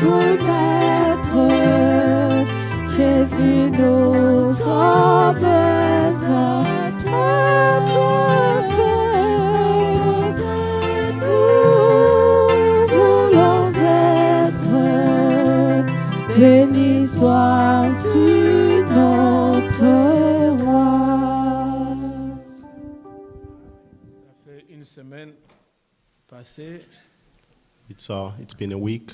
notre maître, Jésus, nous sommes besoin de toi, Seigneur. Nous voulons être béni sois-tu, notre roi. Ça fait une semaine passée It's been a week,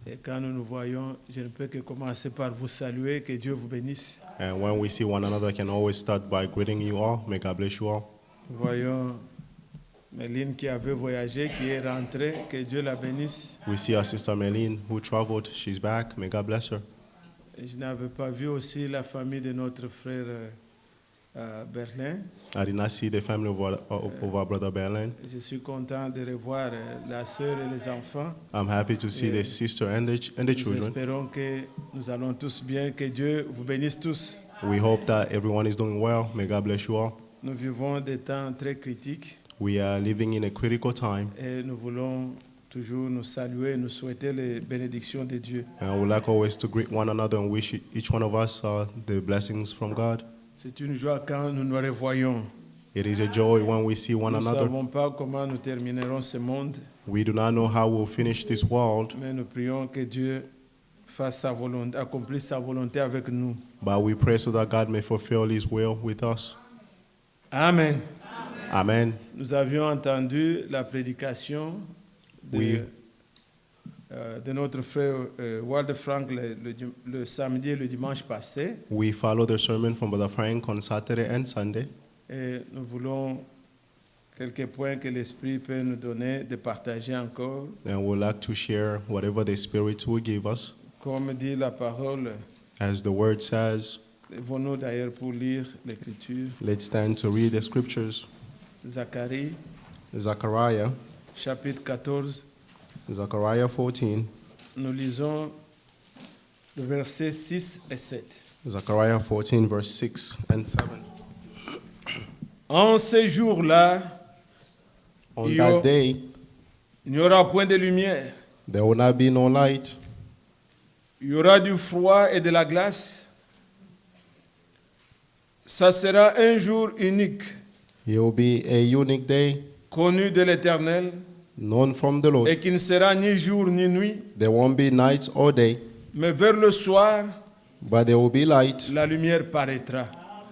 et quand nous nous voyons, je ne peux que commencer par vous saluer, que Dieu vous bénisse. and when we see one another, I can always start by greeting you all. May God bless you all. Nous voyons Méline qui avait voyagé, qui est rentrée, que Dieu la bénisse. We see our sister Meline, who traveled. She's back. May God bless her. Et je n'avais pas vu aussi la famille de notre frère Berlin. I did not see the family of our brother Berlin. Je suis content de revoir la sœur et les enfants. I'm happy to see the sister and the Nous children. espérons que nous allons tous bien, que Dieu vous bénisse tous. We hope that everyone is doing well. May God bless you all. Nous vivons des temps très critiques We are living in a critical time, et nous voulons toujours nous saluer, nous souhaiter les bénédictions de Dieu. and I would like always to greet one another and wish each one of us the blessings from God. C'est une joie quand nous nous revoyons. It is a joy when we see one Nous ne another. savons pas comment nous terminerons ce monde, We do not know how we'll finish this world, mais nous prions que Dieu fasse sa volonté, accomplisse sa volonté avec nous. but we pray so that God may fulfill His will with us. Amen. Amen. Nous avions entendu la prédication Oui. de notre frère Walter Frank le samedi et le dimanche passé. We follow the sermon from Brother Frank on Saturday and Sunday, Et nous voulons quelques points que l'Esprit peut nous donner de partager encore. and we'd like to share whatever the Spirit will give us. Comme dit la parole, As the Word says, levons-nous d'ailleurs pour lire l'Écriture. let's stand to read the Scriptures. Zacharie, Zechariah, chapitre 14. Zechariah 14, Nous lisons le verset 6 et 7. Zechariah 14, verse 6 and 7. En ces jours-là, On Yo. that day, il n'y aura point de lumière. there will not be no light. Il y aura du froid et de la glace. Ça sera un jour unique, It will be a unique day, connu de l'Éternel, known from the Lord. et qui ne sera ni jour ni nuit. There won't be night or day, Mais vers le soir, but there will be light la lumière paraîtra.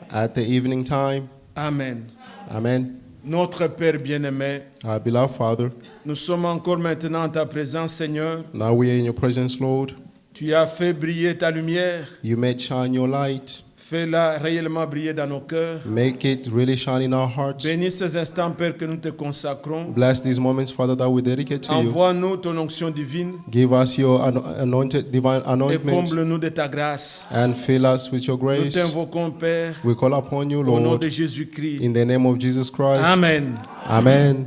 at the evening time. Amen. Amen. Notre Père bien-aimé, Our beloved Father, nous sommes encore maintenant en ta présence, Seigneur. now we are in your presence, Lord. Tu as fait briller ta lumière. You made shine your light. Fais-la réellement briller dans nos cœurs. Make it really shine in our hearts. Bénis ces instants, Père, que nous te consacrons. Bless these moments, Father, that we dedicate to you. Envoie-nous ton onction divine Give us your anointed divine et anointment comble-nous de ta grâce. and fill us with your Nous grace. t'invoquons, Père, We call upon you, au nom Lord, de Jésus-Christ. in the name of Jesus Christ. Amen. Amen.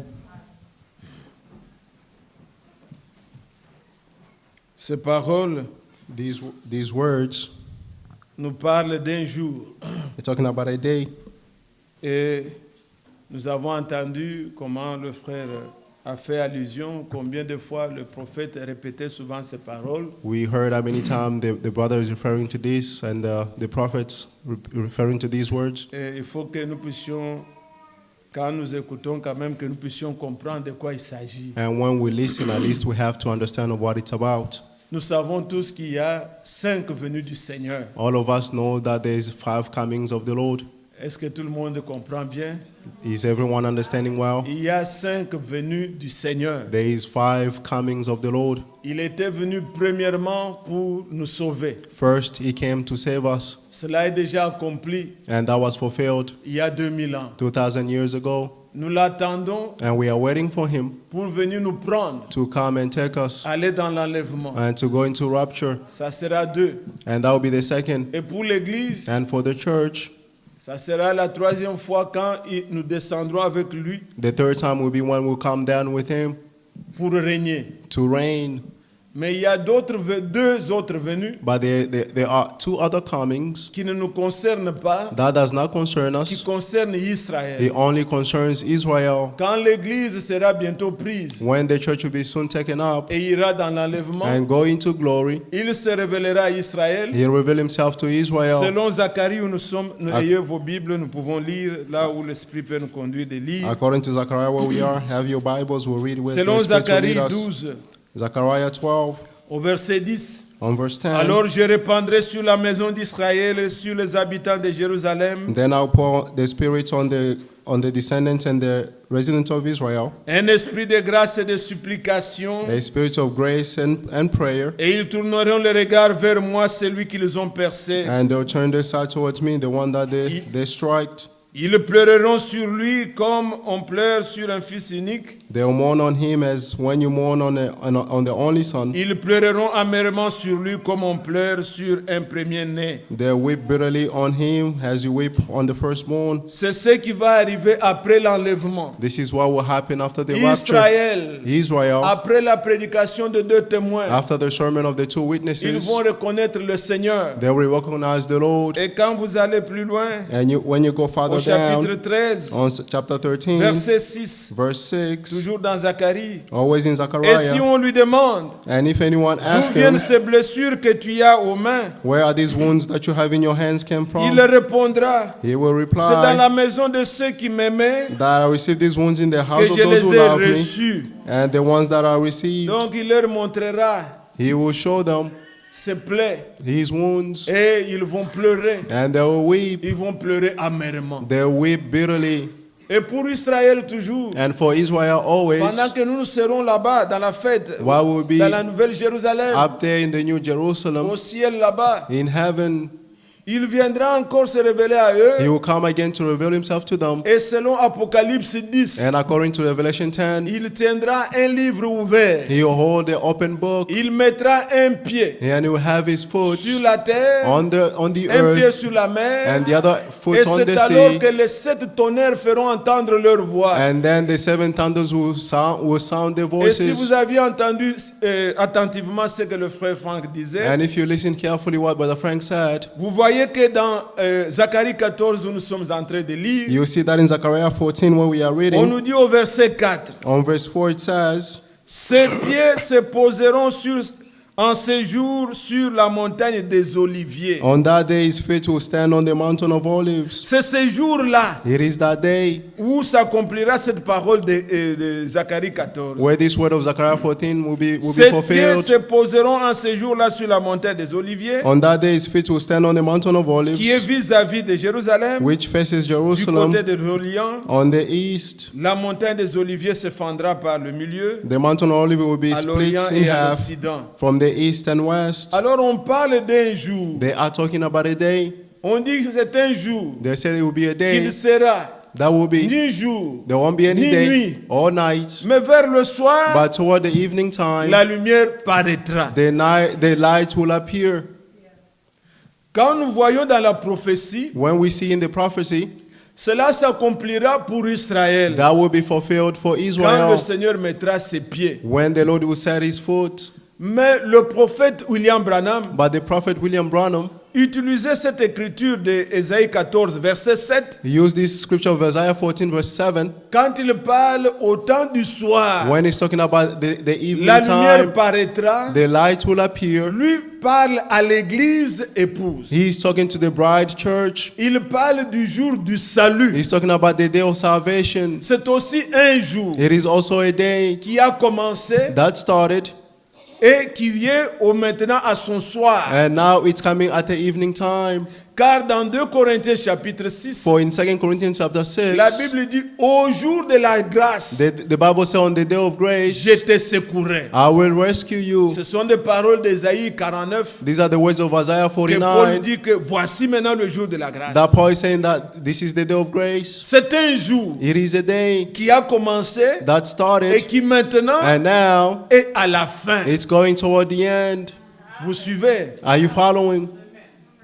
Ces paroles These words, nous parlent d'un jour. we're talking about a day. Et nous avons entendu comment le frère a fait allusion, combien de fois le prophète répétait souvent ces paroles. We heard how many times the brother is referring to this and the prophets referring to these words. Et il faut que nous puissions, quand nous écoutons, quand même que nous puissions comprendre de quoi il s'agit. And when we listen, at least we have to understand what it's about. Nous savons tous qu'il y a 5 venues du Seigneur. All of us know that there is 5 comings of the Lord. Est-ce que tout le monde comprend bien? Is everyone understanding well? Il y a 5 venues du Seigneur. There is 5 comings of the Lord. Il était venu premièrement pour nous sauver. First, He came to save us, Cela est déjà accompli and that was fulfilled il y a 2000 ans. 2,000 years ago. Nous l'attendons And we are waiting for Him pour venir nous prendre, to come and take us aller dans l'enlèvement. and to go into rapture. Ça sera 2. And that will be the second. Et pour l'Église, And for the church, ça sera la 3e fois quand nous descendrons avec lui the third time will be when we come down with Him pour régner. to reign. Mais il y a deux autres venues but there are two other comings qui ne nous concernent pas, that does not concern qui us. concernent Israël. It only concerns Israel. Quand l'Église sera bientôt prise When the church will be soon taken up et ira dans l'enlèvement, and go into glory, il se révélera à Israël. he'll reveal himself to Israel. Selon Zacharie, où nous sommes, ayez vos Bibles, nous pouvons lire là où l'Esprit peut nous conduire de lire. According to Zechariah, where we are, have your Bibles, we'll read with Selon the Spirit will Zacharie lead us. 12, Zechariah 12, au verset 10. on verse 10. Alors je répandrai sur la maison d'Israël et sur les habitants de Jérusalem Then I'll pour the Spirit on the descendants and the residents of Israel, un esprit de grâce et de supplication, a spirit of grace and prayer, et ils tourneront le regard vers moi, celui qu'ils ont percé. and they'll turn their side towards me, the one that they striked. Ils pleureront sur lui comme on pleure sur un fils unique. They'll mourn on him as when you mourn on the only son. Ils pleureront amèrement sur lui comme on pleure sur un premier-né. They'll weep bitterly on him as you weep on the firstborn. C'est ce qui va arriver après l'enlèvement. This is what will happen after the rapture. Israel, Après la prédication de deux témoins, after the sermon of the two ils witnesses, vont reconnaître le Seigneur. they will recognize the Lord. Et quand vous allez plus loin, And when you go au farther chapitre down, 13, on chapter 13, verset 6, verse 6, toujours dans Zacharie. always in Et si Zechariah, on lui demande, and if anyone d'où asks viennent him, ces blessures que tu as aux mains, where are these wounds that you have in your hands came il from? répondra, He will c'est dans reply la maison de ceux qui m'aimaient that I received these wounds in the que house of je those who les ai love me, reçus. and the ones that I received, Donc il leur montrera he will show them ses plaies his wounds, et ils vont pleurer. and they will weep. Ils vont pleurer amèrement. They will weep bitterly. Et pour Israël toujours, And for Israel always, pendant que nous serons là-bas dans la fête, while we'll be dans la nouvelle Jérusalem, up there in the New Jerusalem, au ciel là-bas, in heaven, il viendra encore se révéler à he eux. will come again to reveal himself to them. Et selon Apocalypse 10, And according to Revelation 10, il tiendra un livre ouvert. he will hold the open book, Il mettra un pied and he will have his foot sur la terre, on the un pied earth, sur la mer. and the other Et foot on c'est the alors sea. que les 7 tonnerres feront entendre leur voix. And then the seven thunders will sound their Et si vous voices. aviez entendu attentivement ce que le frère Franck disait, And if you listen carefully what Brother Frank said, vous voyez que dans Zacharie 14 où nous sommes en train de lire, you see that in Zechariah 14 where we are on reading, nous dit au verset 4, on verse 4 it says, ses pieds se poseront en séjour sur la montagne des Oliviers. on that day his feet will stand on the mountain of olives. C'est ce jour-là It is that day où s'accomplira cette parole de Zacharie 14. where this word of Zechariah 14 will be Ses pieds fulfilled. se poseront en séjour-là sur la montagne des Oliviers, On that day his feet will stand on the mountain of olives, qui est vis-à-vis de Jérusalem, which faces du Jerusalem côté de l'Orient. on the east. La montagne des Oliviers se fendra par le milieu, The mountain of olives will be à l'Orient split in et à half l'Occident. from the east and west. Alors on parle d'un jour. They are talking about a day. On dit que c'est un jour They said it will be a qui day ne sera that will be, ni jour, there won't be any ni day nuit. or night, Mais vers le soir, but toward the evening time, la lumière paraîtra. the light will appear. Quand nous voyons dans la prophétie, When we see in the prophecy, cela s'accomplira pour Israël. that will be fulfilled for Quand le Israel, Seigneur mettra ses pieds. when the Lord will set his foot. Mais le prophète William Branham But the prophet William Branham utilisait cette écriture de Ésaïe 14, verset 7, used this scripture of Isaiah 14 verse 7 quand il parle au temps du soir. when he's talking about the La evening lumière time, paraîtra. the light will appear. Lui parle à l'église épouse. He's talking to the bride church. Il parle du jour du salut. He's talking about the day of salvation. C'est aussi un jour It is also a day qui a commencé that started, et qui vient maintenant à son soir. and now it's coming at the evening time. Car dans 2 Corinthiens chapitre 6, For in 2 Corinthians chapter 6, la Bible dit au jour de la grâce, the Bible says on the day of grace, je te secourrai. I will rescue you. Ce sont des paroles d'Ésaïe 49 These are the words of Isaiah que Paul 49. dit que voici maintenant le jour de la grâce. That Paul is saying that this is the day of grace. C'est un jour It is a day qui a commencé that et started, qui maintenant and now est à la fin. it's going toward the end. Vous suivez? Are you following?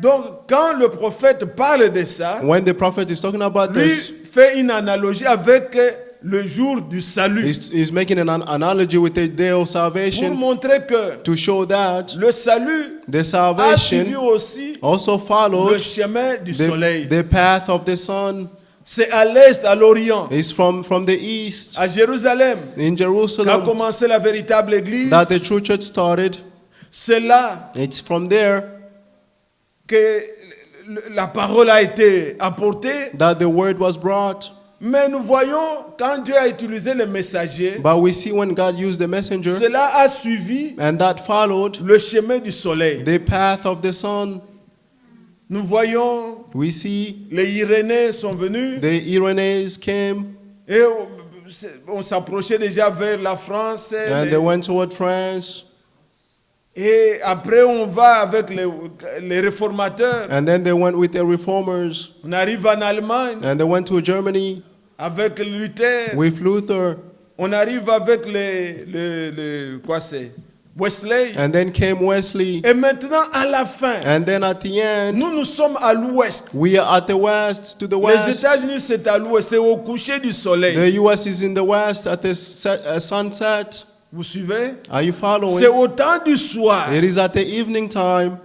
Donc quand le prophète parle de ça, When the prophet is talking about lui this, fait une analogie avec le jour du salut. He's making an analogy with the day of Pour salvation montrer que to show that le salut the a suivi salvation aussi also le followed chemin du soleil. the path of the sun. C'est à l'est, à l'orient, It's from the east à Jérusalem, in qu'a Jerusalem commencé la véritable église. that the true church started. C'est là It's from there que la parole a été apportée. that the word was brought. Mais nous voyons, quand Dieu a utilisé le messager, But we see when God used the messenger, cela a suivi and that followed le chemin du soleil. the path of the sun. Nous voyons, We see les Irénées sont venus the Irenaeans came et on s'approchait déjà vers la France. and they went toward France. Et après, on va avec les réformateurs. And then they went with the reformers. On arrive en Allemagne And they went to Germany avec Luther. with Luther. On arrive avec quoi c'est? Wesley. And then came Wesley. Et maintenant, à la fin, And then at the end, nous sommes à l'ouest. we are at the west, to the Les west. États-Unis, c'est à l'ouest, c'est au coucher du soleil. The U.S. is in the west at the sunset. Vous suivez? Are you C'est following? au temps du soir It is at the evening time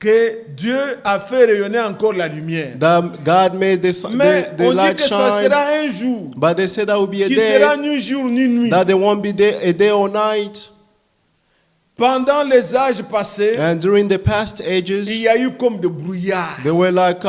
que Dieu a fait rayonner encore la lumière. that God made Mais the on dit light que ça shine. sera un jour But they said that will be a qui day sera ni jour ni nuit. that there won't be a day or night. Pendant les âges passés, And during the past il ages, y a eu comme de brouillard. they were like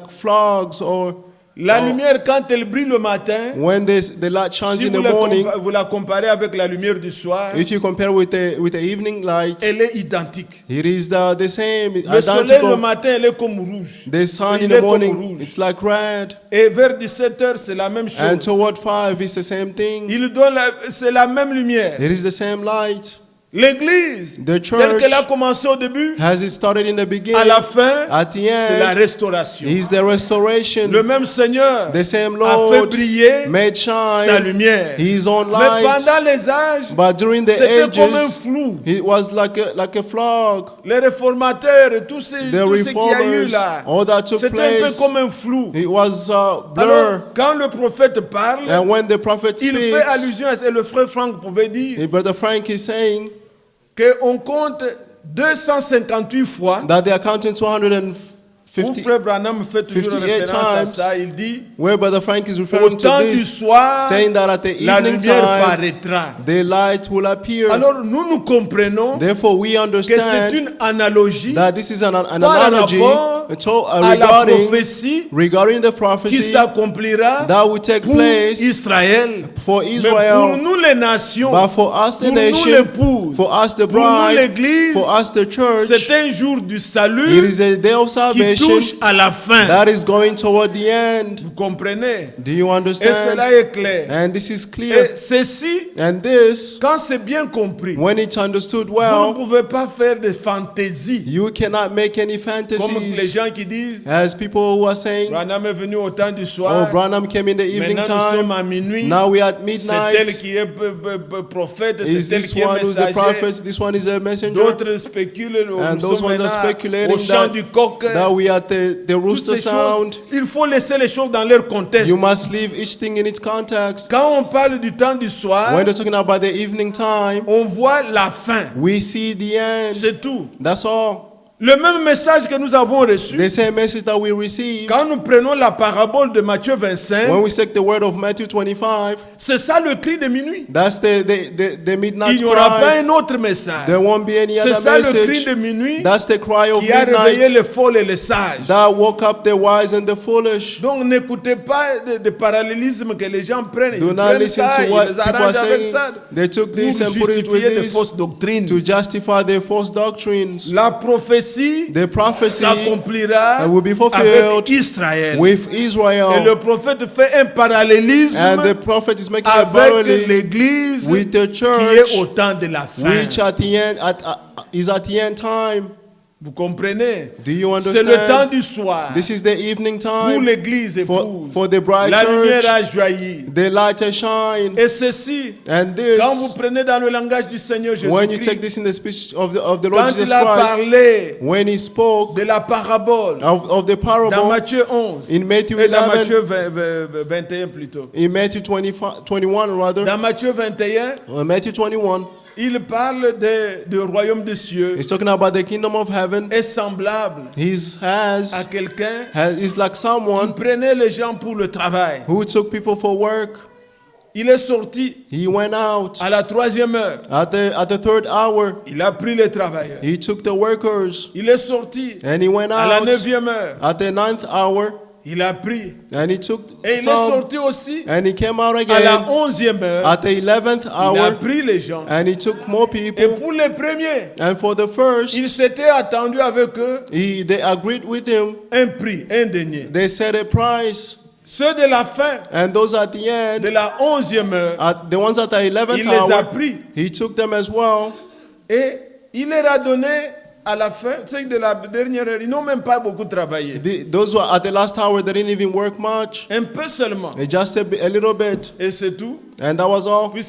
frogs, or La lumière, quand elle brille le matin, when the light shines si in the morning. vous la comparez avec la lumière du soir, If you compare with the evening light, elle est identique. it is the same, Le soleil le identical. matin, elle est comme rouge. The sun in Il the est comme morning, rouge. it's like red. Et vers 17 heures, c'est la même And chose. toward 5, it's the same thing. Il donne c'est la même lumière. It is the same light. L'église, The telle qu'elle a church, commencé au début, has it started in the à beginning, la fin, at the c'est la end, restauration. is the restoration. Le même Seigneur The same a fait Lord briller made sa shine lumière. His own Mais light. pendant les âges, But during the c'était comme un ages, flou. it was like a fog. Les réformateurs et tout ce The qu'il y a eu reformers, là, all that took c'était un peu place, comme un flou. it was Alors, blur. quand le prophète parle, And when the prophet il fait speaks, allusion à ce que le frère Franck pouvait dire, Brother Frank is saying qu'on compte 258 fois. that they are counting Où 250, frère Branham fait toujours 58 référence à times, ça, il dit, where Brother Frank is au referring to temps du this, soir, saying that at the la evening lumière time, paraîtra. the light will appear. Alors nous comprenons Therefore, we que c'est understand une analogie that this is an par analogy rapport à la regarding prophétie the qui prophecy s'accomplira that will take pour place Israël. for Mais pour Israel, nous les nations, but for us the pour nous nation, l'épouse, for us the pour nous bride, l'église, for us the church, c'est un jour du it salut is a day of qui salvation touche à la fin. that is going toward the end. Vous comprenez? Do you Et understand? cela est clair. And this is Et clear. ceci, And this, quand c'est bien compris, when it's understood vous ne well, pouvez pas faire de fantaisies. you cannot make any Comme les fantasies. gens qui disent, As people who are saying, Branham est venu au temps du oh, soir, Branham came in the evening maintenant nous sommes time, à minuit, now we are at c'est elle midnight. qui est prophète, Is c'est elle this qui est one who's the messager. prophet? This one is a messenger. D'autres spéculent, And nous those sommes ones are maintenant speculating au chant du coq. that we are at the Toutes rooster ces sound. choses, il faut laisser les choses dans leur contexte. You must leave each thing in its context. Quand on parle du temps du soir, When they're talking about the evening time, on voit la fin. we see the end. C'est tout. That's all. Le même message que nous avons reçu, The same message that we receive quand nous prenons la parabole de Matthieu 25, when we take the word of Matthew 25. c'est ça le cri de minuit. That's the midnight Il n'y aura pas cry. un autre message. There won't be any C'est other ça le cri message. de minuit That's the cry of qui a réveillé midnight les folles et les sages. that woke up the wise and the foolish. Donc n'écoutez pas de parallélisme que les gens prennent. Ils Do not prennent listen ça, to ils what les people are arrangent avec saying. ça They took this pour and put it with justifier des this fausses doctrines. to justify their false doctrines. La prophétie The prophecy s'accomplira will be fulfilled avec Israël. with Et Israel. le prophète fait un parallélisme And the prophet is making a avec parallel l'église with the qui est church, au temps de la fin. which at the end is at the end time. Vous comprenez? Do you C'est le temps understand? du soir. This is the evening Pour time. l'église épouse. For the bride La lumière church. a jailli. The light has shine. Et ceci, And quand vous this, prenez dans le langage du Seigneur when you take Jésus-Christ, this in the speech of the Lord quand Jesus il a Christ, parlé when he spoke de la parabole of the dans parable Matthieu 11 in Matthew et dans 11, Matthieu 21 plutôt. in Matthew 21 rather, Dans Matthieu 21, Matthew 21, il parle du royaume des cieux he's talking about the kingdom of heaven. est semblable à quelqu'un Is like qui someone prenait les gens pour le travail. who took people for work. Il est sorti He went out à la 3e heure. at the third hour. Il a pris les travailleurs. He took the workers Il est sorti and he went à la out 9e heure. at the 9th hour Il a pris. and he took Et il est some sorti aussi and he came out à la again 11e heure. at the 11th Il a hour pris les gens. and he took more Et people. pour les premiers, And for the il first, s'était attendu avec eux they agreed with him. un prix, un denier. They set a price. Ceux de la fin, And those at the de end, la 11e heure, the ones at the 11th il les a hour, pris. he took them as well. Et il leur a donné à la fin, ceux de la dernière heure, ils n'ont même pas beaucoup travaillé. Those who are at the last hour, they didn't even work much. Un peu seulement. Just a little bit. Et c'est tout. And that was all. Puis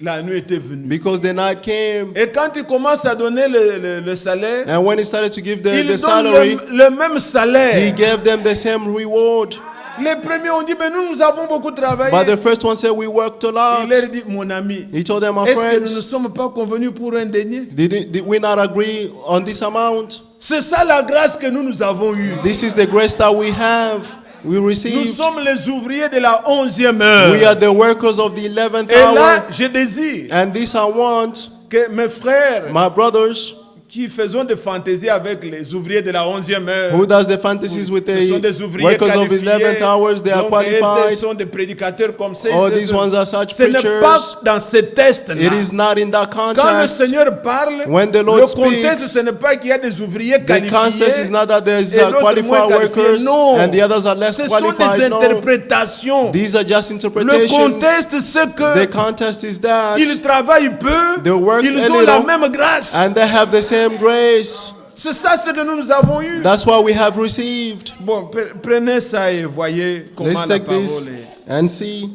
la nuit était venue. Because the night came. Et quand il commence à donner le salaire, And when he started to give il the donne salary, le même he salaire. gave them the same reward. Les premiers ont dit, mais nous avons beaucoup travaillé. But the first one said, we worked a lot. Il leur dit, mon ami, He told them, my est-ce que nous ne friends, sommes pas convenus pour un denier? did we not agree on this amount? C'est ça la grâce que nous avons eue. This is the grace that we have. We Nous received. sommes les ouvriers de la 11e heure. We are the workers of the 11th Et là, hour. je désire And this I want, que mes frères my brothers, qui faisons des fantaisies avec les ouvriers de la 11e heure, who does the fantasies with ce sont the des ouvriers workers of the qualifiés, 11th hours, they are donc ils qualified. sont des prédicateurs comme ça. All these ones are such Ce n'est pas preachers. dans ce test-là. It is not in that Quand le context. Seigneur parle, When the le Lord contexte, speaks, ce n'est pas qu'il y a des ouvriers The qualifiés context is not that there is et l'autre qualified moins qualifié. workers Non. and the others are less Ce sont qualified. des No. interprétations. These are just Le interpretations. contexte, c'est The que context is that ils travaillent peu, they work ils a ont la little, même grâce. and they have the same grace. C'est ça ce que nous avons eu. That's what we have received. Bon, prenez ça et voyez comment Let's la take parole this est. and see.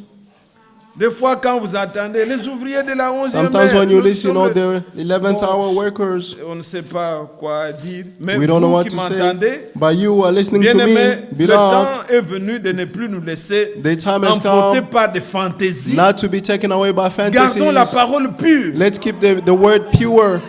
Des fois, quand vous entendez les ouvriers de la 11e Sometimes heure, when you nous listen, sommes- the 11th hour workers, on ne sait pas quoi dire, mais we don't know vous what qui to say. m'entendez, But you are listening to bien-aimés, me, le beloved. temps est venu de ne plus nous laisser The time has emporter come par des fantaisies. not to be taken away by Gardons la fantasies. parole pure. Let's keep the word pure.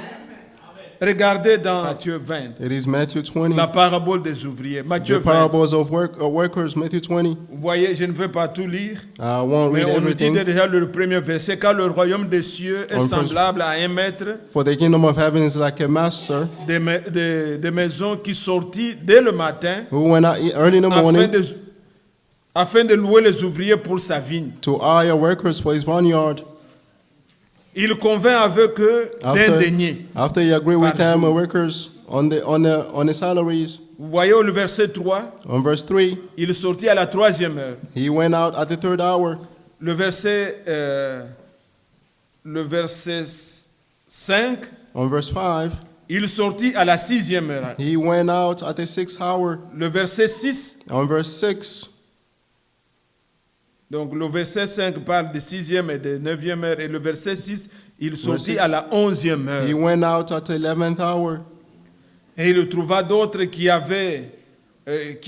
Regardez dans Matthieu 20, It is Matthew 20. la parabole des ouvriers. Matthieu The 20. parables of workers, Matthew 20. Vous voyez, je ne veux pas tout lire, I won't mais read on nous dit everything. déjà le premier verset, car le royaume des cieux est On peut- semblable à un maître For the kingdom of heaven is like a master des maisons qui sortit dès le matin who went out early in the morning afin de louer les ouvriers pour sa vigne. to hire workers for his vineyard. Il convainc avec eux d'un denier. After he agreed with Par them, jour. workers on the salaries. Vous voyez au verset 3, On verse 3, il sortit à la 3e heure. he went out at the third hour. Le verset 5, On verse 5, il sortit à la 6e heure. he went out at the sixth hour. Le verset 6, On verse 6, donc le verset 5 parle de 6e et de 9e heure. Et le verset 6, il sortit six. à la 11e he heure. went out at the 11th hour. Et il trouva d'autres qui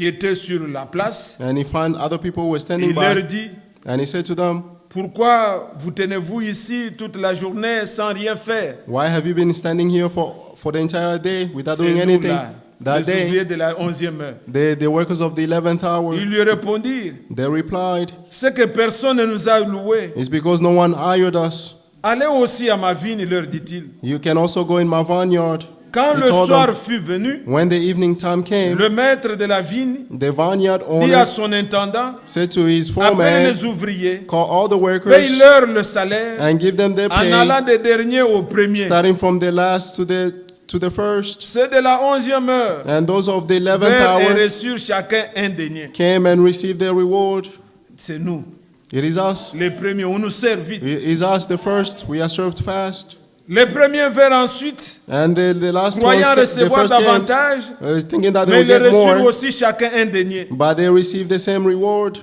étaient sur la place. And he found other people who were standing Il leur by. dit, And he said to them, pourquoi vous tenez-vous ici toute la journée sans rien faire? why have you been standing here for the entire day without C'est doing nous anything? là, That les day, ouvriers de la 11e heure. the workers of the 11th hour, Ils lui répondirent, they replied, c'est que personne ne nous a loués. it's because no one hired us. Allez aussi à ma vigne, leur dit-il. You can also go in my vineyard. Quand He le told soir them. fut venu, When the evening time came, le maître de la vigne the vineyard dit à owner son intendant, said to his appelle foreman, les ouvriers, call all the workers paye-leur le salaire and give them their en allant pay, des derniers aux premiers. starting from the last to the first. C'est de la 11e heure. And those of the 11th Vers et hour reçurent chacun un denier. came and received their reward. C'est nous, It is us. les premiers. On nous sert vite. It is us the first. We are served fast. Les premiers vinrent ensuite, And the last ones, croyant the recevoir first came, davantage, thinking that they mais would ils get reçurent more, aussi chacun un denier. but they received the same reward.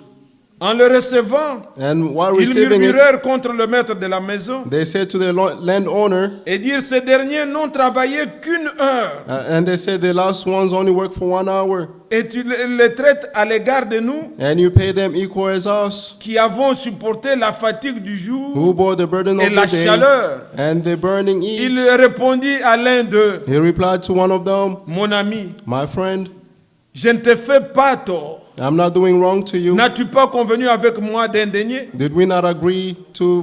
En le recevant, And while ils receiving it, murmurèrent contre le maître de la maison they said to the landowner, et dirent, ces derniers n'ont travaillé qu'une heure and they said the last ones only work for 1 hour, et tu les traites à l'égard de nous and you pay them equal as us, qui avons supporté la fatigue du jour who bore the burden et of la the day chaleur. and the burning Il heat. répondit à l'un d'eux, He replied to one of them, mon ami, my friend, je ne te fais pas tort. I'm not doing wrong to you. N'as-tu pas convenu avec moi d'un denier? Did we not agree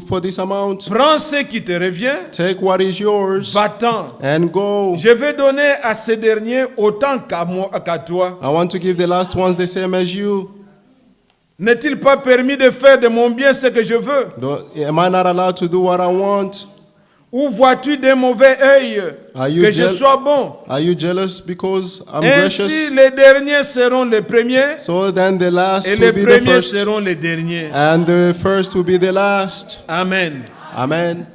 for this amount? Prends ce qui te revient, Take what is yours va-t'en. and go. Je vais donner à ces derniers autant qu'à toi. I want to give the last ones the same as you. N'est-il pas permis de faire de mon bien ce que je veux? Am I not allowed to do what I want? Ou vois-tu d'un mauvais œil Are you que je sois bon? Are you jealous because I'm Ainsi, gracious? les derniers seront les premiers So then the last et will les be the premiers first, seront les derniers. and the first will be the last. Amen. Amen.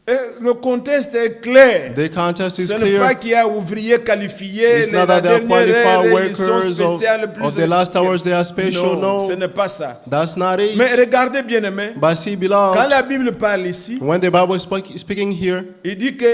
Et le contexte est clair. The contest is Ce n'est pas clear. qu'il y a ouvriers qualifiés, It's les not that they are dernières heures, qualified ils sont workers spéciales plus. of the last hours they are special. Non, ce No, n'est pas ça. that's not Mais it. regardez bien aimé, But see, quand beloved, la Bible parle ici, when the Bible is speaking here, il dit que,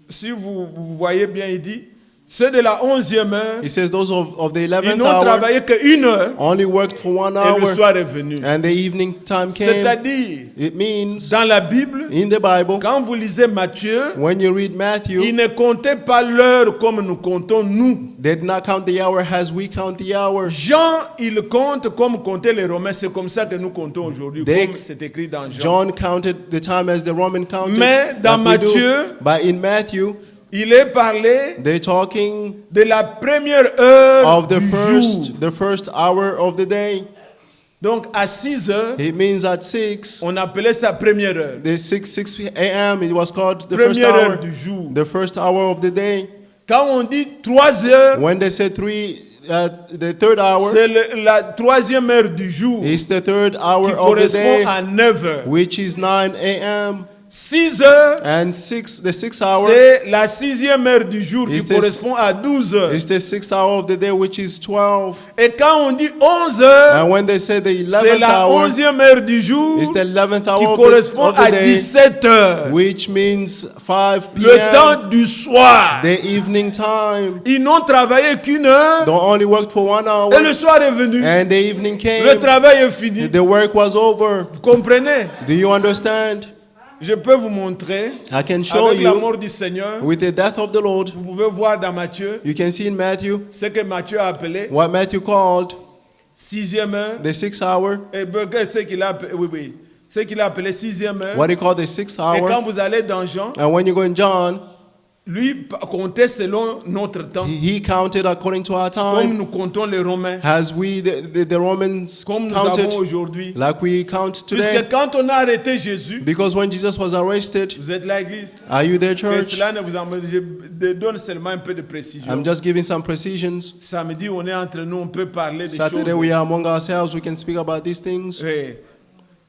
si vous voyez bien, il dit, ceux de la 11e heure, it says those of the ils 11th n'ont hour travaillé qu'une heure only worked for 1 et le hour, soir est venu. and the evening time came. C'est-à-dire, It means dans la Bible, in the Bible, quand vous lisez Matthieu, when you read Matthew, il ne comptait pas l'heure comme nous comptons nous. they did not count the hour as we count the hour. Jean, il compte comme comptaient les Romains. C'est comme ça que nous comptons aujourd'hui, They- comme c'est écrit dans Jean. John counted the time as the Roman counted. Mais dans like we do. Matthieu, But in Matthew, il est parlé they're talking de la première heure of the du first, jour. the first hour of the day. Donc à 6 heures, It means at 6, on appelait ça première heure. the 6 a.m. It was called the first Première hour, heure du jour. the first hour of the day. Quand on dit 3 heures, When they say the third hour, c'est la troisième heure du jour it's the third hour qui of the correspond day, à 9 heures. which is 9 a.m. 6 heures, And the sixth hour c'est la 6e heure du jour qui Is this- correspond à 12 heures. is the 6th hour of the day, which is 12. Et quand on dit 11 heures, And when they say the c'est 11th la hour, 11e heure du jour it's the 11th qui hour correspond of the à day, 17 heures. which means 5 Le p.m. temps du soir. The evening time. Ils n'ont travaillé qu'une heure They only worked for 1 hour, et le soir est venu. and the evening Le came. travail est fini. The work was over. Vous comprenez? Do you understand? Je peux vous montrer, I can show avec la you mort du Seigneur, with the death of the Lord. vous pouvez voir dans Matthieu, You can see in Matthew ce que Matthieu a appelé what Matthew called 6e heure. the 6th hour, Et ce qu'il a appelé, oui, ce qu'il a appelé 6e heure. what he called the 6th Et quand hour. vous allez dans Jean, And when you go in John, lui comptait selon notre temps. he counted according to our Comme time, nous comptons les Romains, as we, the Romans, comme nous avons counted, aujourd'hui. like we count today. Puisque quand on a arrêté Jésus, Because when Jesus was arrested, vous êtes là, Église, are you there, que church? cela ne vous emmène. Je donne seulement un peu de précision. I'm just giving some precisions. Samedi, on est entre nous, on peut parler des Saturday, choses. we are among ourselves. We can speak about these things. Oui.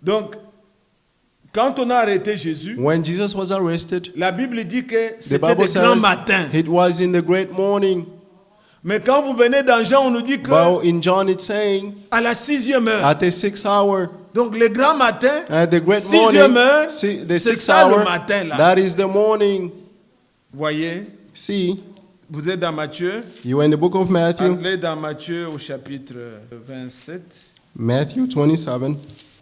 Donc, quand on a arrêté Jésus, When Jesus was arrested, la Bible dit que the c'était Bible de grand says matin. it was in the great morning. Mais quand vous venez dans Jean, on nous dit que But in John, it's saying à la 6e heure. at the 6th hour. Donc, le grand matin, At the great 6e morning, heure, the c'est 6th ça le hour, matin là. that is the morning. Voyez, See, vous êtes dans Matthieu. you are in the book of Matthew, Allez dans Matthieu au chapitre 27. Matthew 27,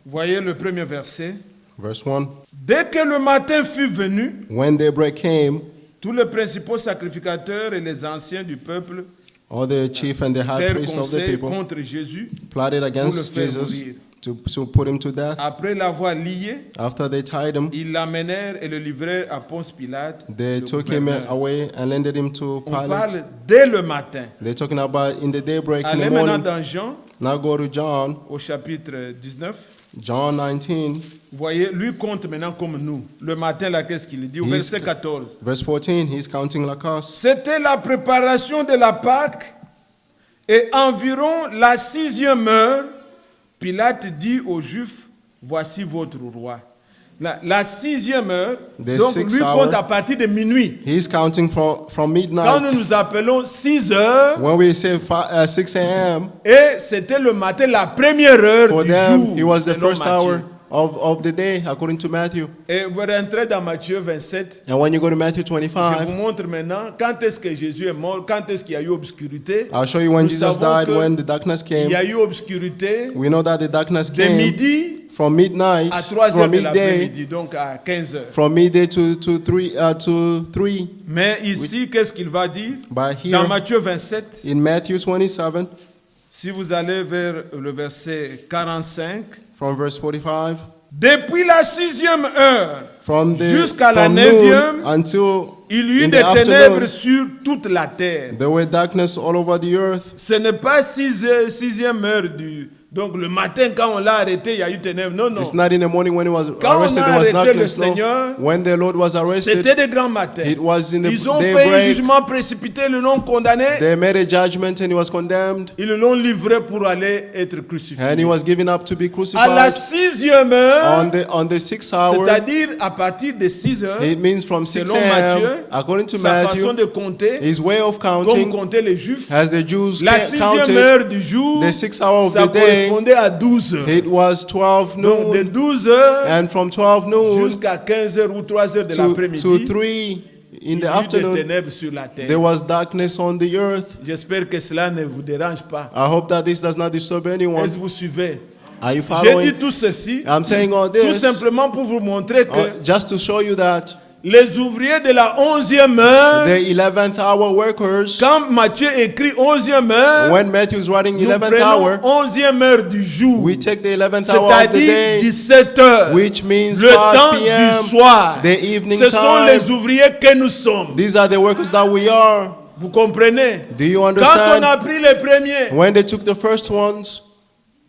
Voyez le premier verset. verse 1. Dès que le matin fut venu, When daybreak came, tous les principaux sacrificateurs et les anciens du peuple all the chief and the high firent priest of the conseil people contre Jésus plotted against faire Jesus mourir. to put him to death. Après l'avoir lié. After they tied him, Ils l'amenèrent et le livrèrent à Ponce Pilate. they le took him gouverneur. away and landed him to On Pilate. parle dès le matin. They're talking about in the daybreak in Allez the maintenant morning. dans Jean, Now go to John, au chapitre 19. John 19, Vous voyez, lui compte maintenant comme nous. Le matin, là, qu'est-ce qu'il dit? Au He's- verset 14. verse 14. He's counting like us. C'était la préparation de la Pâque et environ la 6e heure, Pilate dit aux Juifs, voici votre roi. La 6e heure, The donc 6th lui hour. compte à partir de minuit. He's counting from Quand midnight. nous appelons 6 heures, When we say 6 a.m., et c'était le matin, la première heure for du them, jour. it was the selon first Matthieu. hour of the day, according to Matthew. Et vous rentrez dans Matthieu 27. And when you go to Matthew Je vous 25, montre maintenant quand est-ce que Jésus est mort, quand est-ce qu'il y a eu obscurité. I'll show you when Nous Jesus savons died, que when the darkness Il came. y a eu obscurité We know that the darkness de came midi from midnight, à 3 heures from de midday, l'après-midi, donc à 15 heures. from midday to 3. Mais ici, qu'est-ce qu'il va dire? But Dans here, Matthieu 27, in Matthew 27, si vous allez vers le verset 45, from verse 45, depuis la 6e heure from jusqu'à la from 9e, noon until il y eut in des the ténèbres afternoon, sur toute la terre. there were darkness all over the earth. Ce n'est pas 6e heure donc le matin quand on l'a arrêté, il y a eu ténèbres. Non, non. It's not in the morning when he was Quand on arrested, a there was arrêté le darkness. No. Seigneur, When the Lord was arrested, C'était des grands matins. it was in the Ils ont fait un daybreak. jugement précipité, ils l'ont condamné. They made a judgment and he was condemned. Ils l'ont livré pour aller être crucifié. And he was given up to be À la crucified. 6e heure, On the 6th hour, c'est-à-dire à partir de 6 heures, it means from 6 selon Matthieu, a.m., according to sa façon Matthew, de compter, his way of comme counting, comptaient les Juifs, as the Jews la 6e counted, heure du jour, the 6th hour of ça the day, correspondait à 12 heures. it was 12 Donc de noon, 12 heures and from 12 noon jusqu'à 15 heures ou 3 heures de to l'après-midi, 3 in il y the a eu des afternoon, ténèbres sur la terre. there was darkness on the earth. J'espère que cela ne vous dérange pas. I hope that this does not disturb anyone. Est-ce que vous suivez? Are you J'ai dit following? tout ceci I'm saying all tout this simplement pour vous montrer que just to show you that les ouvriers de la 11e heure, the 11th hour workers, quand Matthieu écrit 11e heure, when Matthew is writing nous 11th prenons hour, 11e heure du jour, we take the 11th hour of the c'est-à-dire day, 17 heures, which means le 5 temps p.m., du soir. the evening Ce sont time. les ouvriers que nous sommes. These are the workers that we are. Vous comprenez? Do you Quand on understand? a pris les premiers When they took the first ones,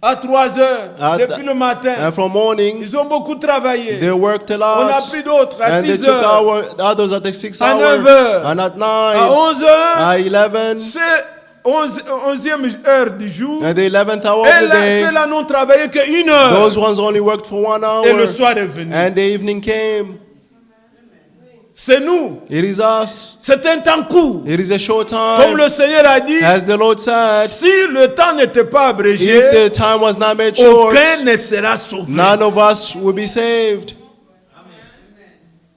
à 3 heures, At- depuis le matin, and from morning, ils ont beaucoup travaillé. they worked a On a lot. pris d'autres à And they 6 took heures, others at the 6th à hour, 9 heures, and at à 9, 11 heures. at 11, C'est 11e heure du jour. and the 11th hour Et of the là, day. ceux-là n'ont travaillé qu'une heure. Those ones only worked for 1 hour, Et le soir est venu. and the evening came. C'est nous. It is us. C'est un temps court. It is a short Comme time. le Seigneur a dit, As the Lord said, si le temps n'était pas abrégé, if the time was not made short, aucun ne sera sauvé. none of us will be saved.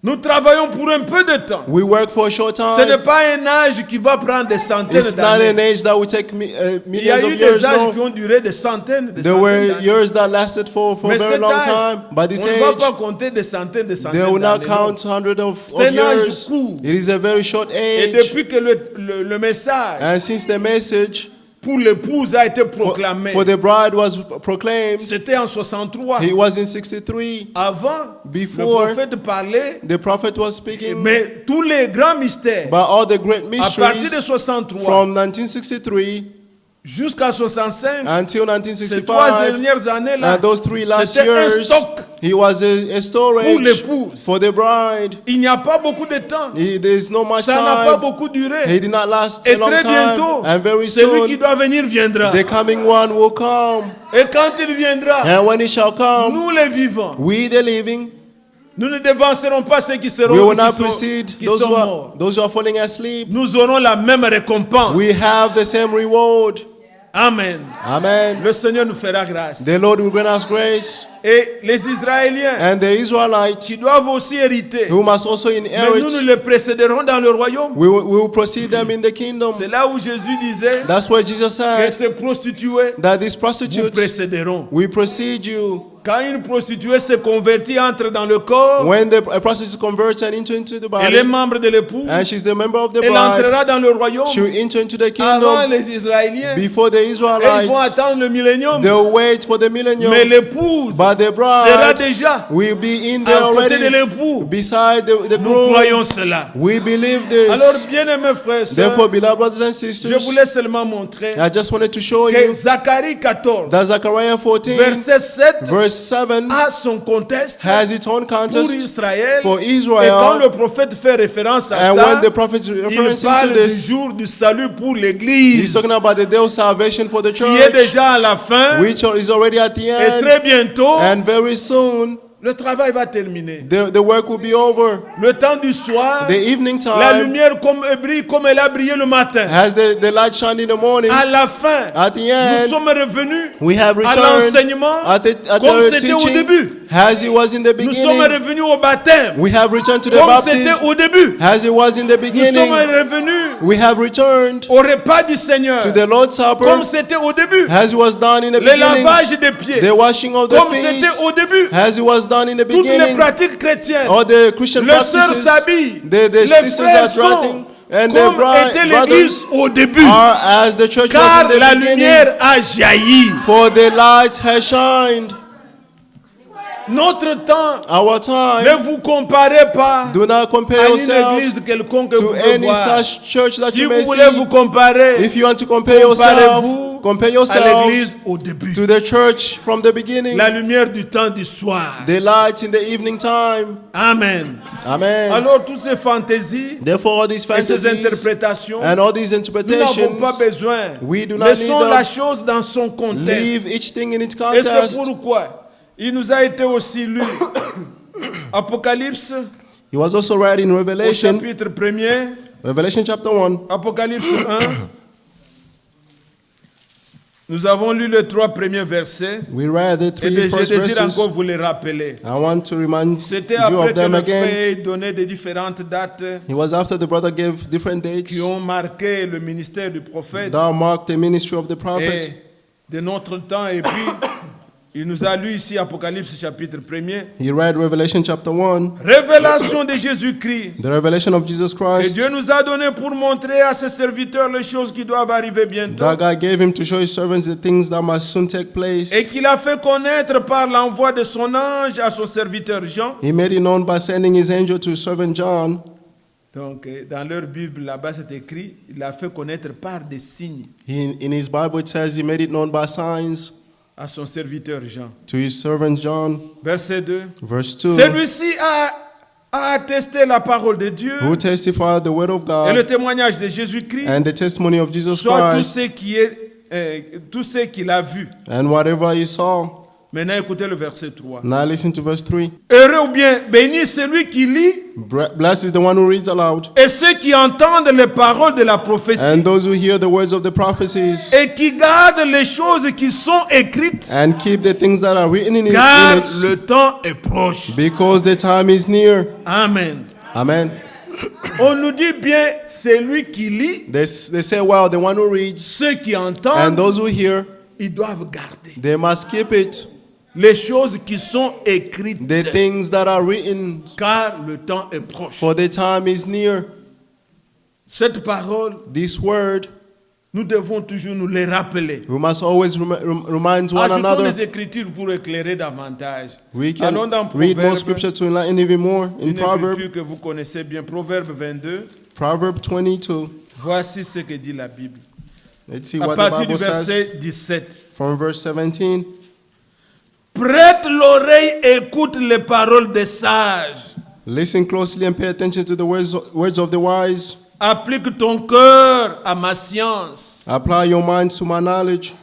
Nous travaillons pour un peu de temps. We work for a short Ce n'est time. pas un âge qui va prendre des centaines It's not an d'années. age that will take Il y a millions eu of des years. âges qui No. ont duré des centaines, des There centaines were d'années. years that lasted for a Mais very cet long âge, time. But this on ne va age, pas compter des centaines, des they centaines will not d'années. count hundreds of C'est un âge years. court. It is a very short Et age. depuis que le message And since the message pour l'épouse a été proclamé, for the bride was proclaimed, c'était en 63. he was in 63. Avant, Before, le prophète parlait, the prophet was speaking, mais tous les grands mystères, but all the great à partir de mysteries 63 from 1963 jusqu'à 65, until ces 3 1965, dernières années-là, and those 3 last c'était un years, stock. he was a storage Pour l'épouse. for the bride. Il n'y a pas beaucoup de temps. There is no much Ça n'a pas time. beaucoup duré. He did not last Et a long très bientôt, time. And very celui qui soon, doit venir viendra. the coming one will come. Et quand il viendra, And when he shall come, nous les vivants, we the living, nous ne devancerons pas ceux qui we seront will qui not sont, precede qui those sont who morts. are falling asleep. Nous aurons la même récompense. We have the same reward. Amen. Amen. Le Seigneur nous fera grâce. The Lord will grant us grace. Et les Israéliens And the Israelites, qui doivent aussi hériter, who must also mais nous inherit, les précéderons dans le royaume. we will precede them in the kingdom. C'est là où Jésus disait That's why Jesus que said ces prostituées that these vous prostitutes, précéderont. we precede you. Quand une prostituée se convertit, entre dans le corps, When a prostitute converts and into the elle est body, membre de l'époux, and she's the member of the elle bride, entrera dans le royaume she will enter into the avant kingdom les Israéliens. before the Et ils vont Israelites. attendre le millénium. They'll wait for the millennium, Mais l'épouse but the sera bride déjà will be in there à côté de already, l'époux. beside the Nous groom. croyons cela. We believe Alors, this. bien-aimés frères et sœurs, Therefore, beloved brothers and je sisters, voulais seulement montrer I just wanted to show que you Zacharie 14, that Zechariah 14, verset 7, verse 7, a son contexte has its own pour context Israël. for Et quand Israel. le prophète fait référence à And ça, when the prophet is il referencing parle to du this, jour du salut pour he's l'Église, talking about the day of salvation for the qui est church, déjà à la fin. which is already at the Et end. très bientôt, And very soon, le travail va terminer. the work will be over. Le temps du soir, The evening la time, lumière brille comme elle a brillé le matin. as the light shine in the morning, À la fin, at the nous end, sommes revenus we have à returned l'enseignement at comme the c'était au teaching début. as it was in the Nous sommes beginning. revenus au baptême We have returned to the comme c'était baptism au début. as it was in the Nous sommes beginning. revenus We have returned au repas du Seigneur to the Lord's Supper comme c'était au début. as it was done in the Le beginning. lavage des pieds The washing of the comme feet c'était au début. as it was done in the Toutes les beginning. pratiques chrétiennes. All the Christian Les sœurs practices, s'habillent. the Les sisters frères are dressing, sont and the comme était l'église brothers au début. are as the church was Car in the la beginning. lumière a jailli. For the light has shined. Notre temps, Our time, ne vous comparez pas do not compare à une yourselves église quelconque que to vous pouvez any voir. such church that Si you vous may voulez vous see. comparer, If you want to compare yourself, comparez-vous compare à yourselves l'église au début. to the church from the beginning. La lumière du temps du soir. The light in the evening time. Amen. Amen. Alors toutes ces fantaisies Therefore, all these et ces fantasies interprétations, and all these nous n'avons interpretations, pas besoin. we do not Laissons need la them. chose dans son contexte. Leave each thing in its Et c'est context. pourquoi il nous a été aussi lu Apocalypse He was also read in au Revelation, chapitre 1er, Revelation chapter 1. Apocalypse 1. Nous avons lu les 3 premiers versets We read the et three je first désire verses. encore vous les rappeler. I want to remind C'était you après of que them le again. frère donnait des différentes dates It was after the brother gave different dates qui ont marqué le ministère du prophète that marked the ministry of the et prophet. de notre temps. Et puis, il nous a lu ici Apocalypse chapitre 1er. He read Revelation chapter 1, Révélation de Jésus-Christ. the revelation of Jesus Et Christ Dieu nous a donné pour montrer à ses serviteurs les choses qui doivent arriver bientôt. that God gave him to show his servants the things that must soon take place. Et qu'il a fait connaître par l'envoi de son ange à son serviteur Jean. He made it known by sending his angel to his servant John. Donc, dans leur Bible, là-bas, c'est écrit, il l'a fait connaître par des signes In his Bible, it says he made it known by signs à son serviteur Jean. to his servant John. Verset 2. Verse 2. Celui-ci a attesté la parole de Dieu Who testified the word of et le God témoignage de Jésus-Christ, and the testimony of Jesus soit tout Christ tout ce qu'il a vu. and whatever he saw. Maintenant, écoutez le verset 3. Now listen to verse 3. Heureux ou bien béni celui qui lit Blessed is the one who reads aloud, et ceux qui entendent les paroles de la prophétie and those who hear the words of the prophecies, et qui gardent les choses qui sont écrites, and keep the things that are written in car it, le temps est proche. because the time is near. Amen. Amen. On nous dit bien celui qui lit, They say, well, the one who reads ceux qui and entendent, those who hear, ils doivent garder they must keep it, les choses qui sont écrites, the things that are written, car le temps est proche. for the time is near. Cette parole, This word, nous devons toujours nous les rappeler. we must always remind one Ajoutons another. les Écritures pour éclairer davantage. We Allons dans can read more Proverbe, scripture to enlighten even more. In une Proverbs, écriture que vous connaissez bien, Proverbe 22. Proverbs 22. Voici ce que dit la Bible. Let's see À what the partir du Bible says verset 17. from verse 17. Prête l'oreille, écoute les paroles des sages. Listen closely and pay attention to the words of the wise. Applique ton cœur à ma science. Apply your mind to my knowledge.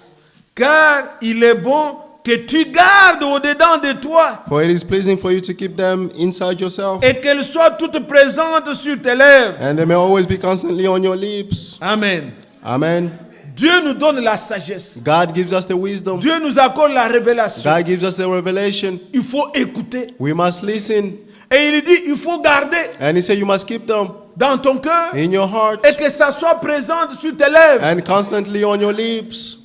Car il est bon que tu gardes au-dedans de toi For it is pleasing for you to keep them inside yourself, et qu'elles soient toutes présentes sur tes lèvres. and they may always be constantly on your lips. Amen. Amen. Dieu nous donne la sagesse. God gives us the wisdom. Dieu nous accorde la révélation. God gives us the revelation. Il faut écouter. We must listen. Et il dit, il faut garder And he said you must keep them dans ton cœur in your heart et que ça soit présent sur tes lèvres. and constantly on your lips.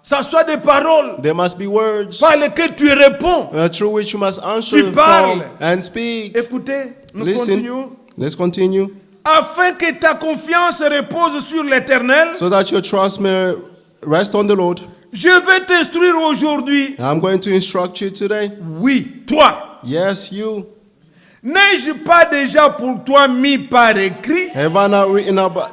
Ça soit des paroles There must be words par lesquelles tu réponds. through which you must answer Tu parles. from and speak. Écoutez, nous Listen. continuons. Let's continue. Afin que ta confiance repose sur l'Éternel, So that your trust may rest on the Lord. je vais t'instruire aujourd'hui. I'm going to instruct you today. Oui, toi. Yes, you. N'ai-je pas déjà pour toi mis par écrit Have I not written about